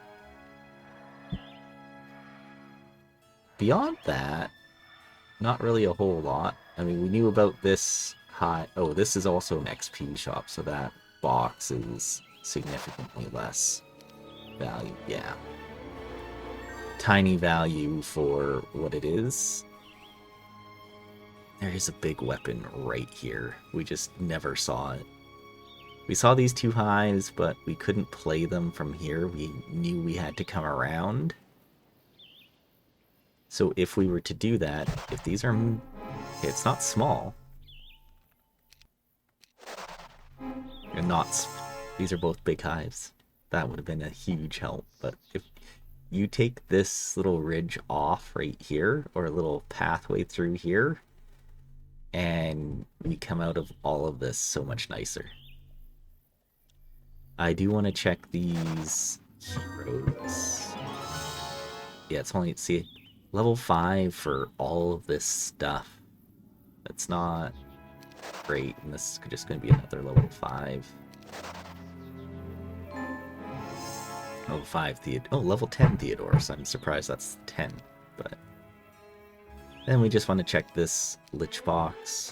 Beyond that, not really a whole lot. I mean, we knew about this high... Oh, this is also an XP shop, so that box is significantly less value. Yeah. Tiny value for what it is. There is a big weapon right here. We just never saw it. We saw these 2 hives, but we couldn't play them from here. We knew we had to come around. So if we were to do that, if these are... It's not small. And not... These are both big hives. That would have been a huge help. But if you take this little ridge off right here, or a little pathway through here, and we come out of all of this so much nicer. I do want to check these heroes. Yeah, it's only, see, level 5 for all of this stuff. That's not great, and this is just going to be another level 5. Level 5 Theodore. Oh, level 10 Theodore, so I'm surprised that's 10, but... Then we just want to check this Lich box.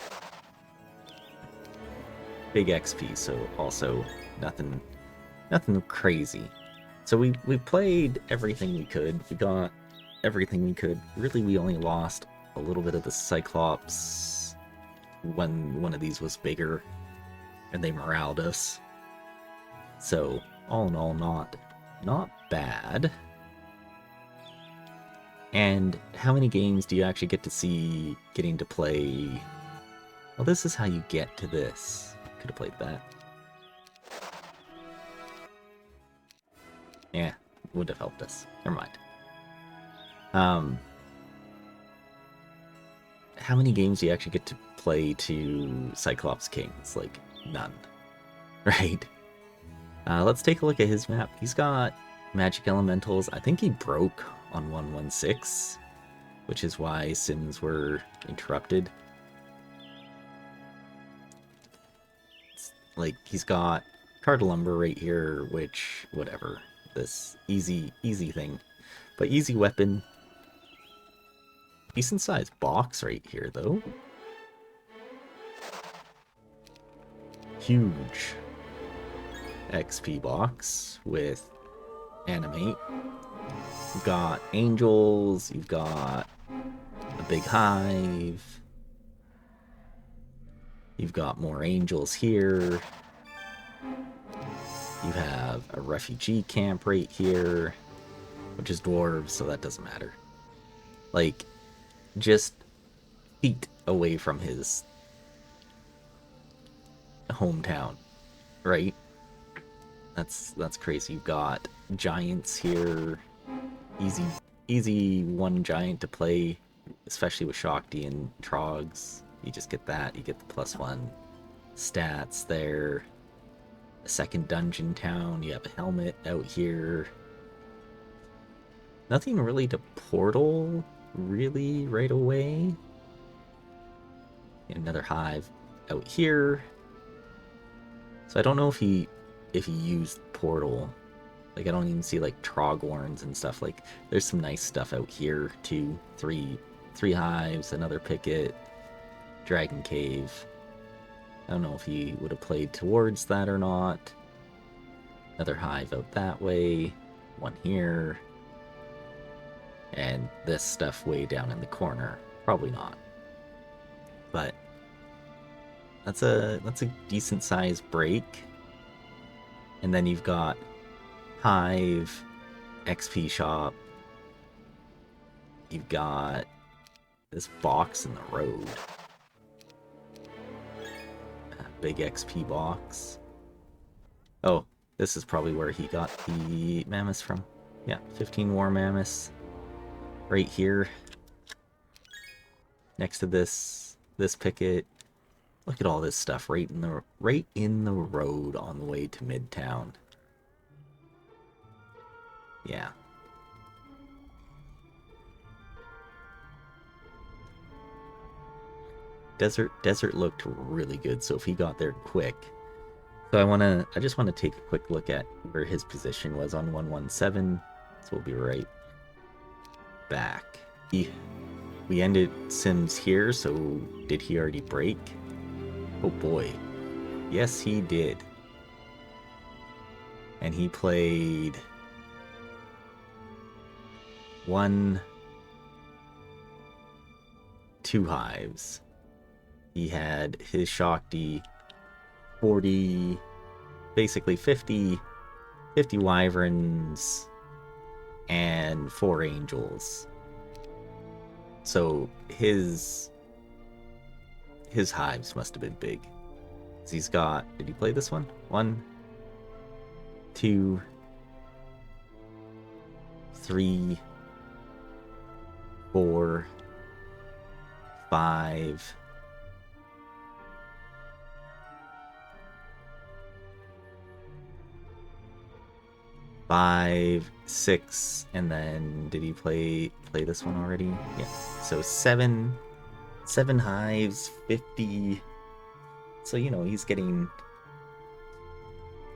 Big XP, so also nothing crazy. So we played everything we could. We got everything we could. Really, we only lost a little bit of the Cyclops when one of these was bigger, and they moraled us. So all in all, not bad. And how many games do you actually get to see getting to play? Well, this is how you get to this. Could have played that. Yeah, would have helped us. Never mind. How many games do you actually get to play to Cyclops Kings? Like, none. Right? Let's take a look at his map. He's got magic elementals. I think he broke on 116, which is why sims were interrupted. Like, he's got card lumber right here, which, whatever. This easy thing. But easy weapon. Decent sized box right here, though. Huge XP box with animate. You've got angels, you've got a big hive. You've got more angels here. You have a refugee camp right here, which is dwarves, so that doesn't matter. Like, just feet away from his hometown, right? That's crazy. You've got giants here. Easy 1 giant to play, especially with Shakti and Trogs. You just get that. You get the +1 stats there. A second dungeon town. You have a helmet out here. Nothing really to portal, really, right away. Another hive out here. So I don't know if he used portal. Like, I don't even see like Trogworns and stuff. Like, there's some nice stuff out here too. Three hives, another picket, Dragon Cave. I don't know if he would have played towards that or not. Another hive out that way. One here. And this stuff way down in the corner, probably not. But that's a decent sized break. And then you've got Hive, XP shop. You've got this box in the road. Big XP box. Oh, this is probably where he got the mammoths from. Yeah, 15 war mammoths. Right here. Next to this picket. Look at all this stuff right in the road on the way to Midtown. Yeah. Desert looked really good, so if he got there quick. So I just want to take a quick look at where his position was on 117. So we'll be right back. We ended Sims here, so did he already break? Oh boy. Yes, he did. And he played 2 hives. He had his Shakti 40, basically 50 wyverns and 4 angels. So his hives must have been big. He's got, did he play this one? 1, 2, 3, 4, 5, 6, and then did he play this one already? Yeah. So 7 hives, 50. So you know he's getting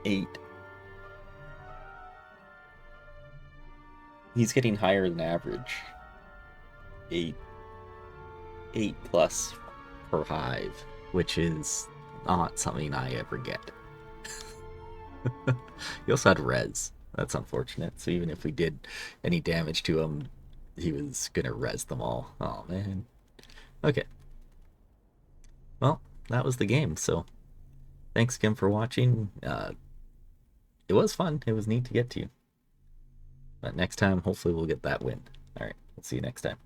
8. He's getting higher than average. 8 plus per hive, which is not something I ever get. He also had res. That's unfortunate. So even if we did any damage to him, he was gonna res them all. Oh man. Okay. Well, that was the game. So thanks again for watching. It was fun. It was neat to get to. But next time, hopefully we'll get that win. All right. We'll see you next time.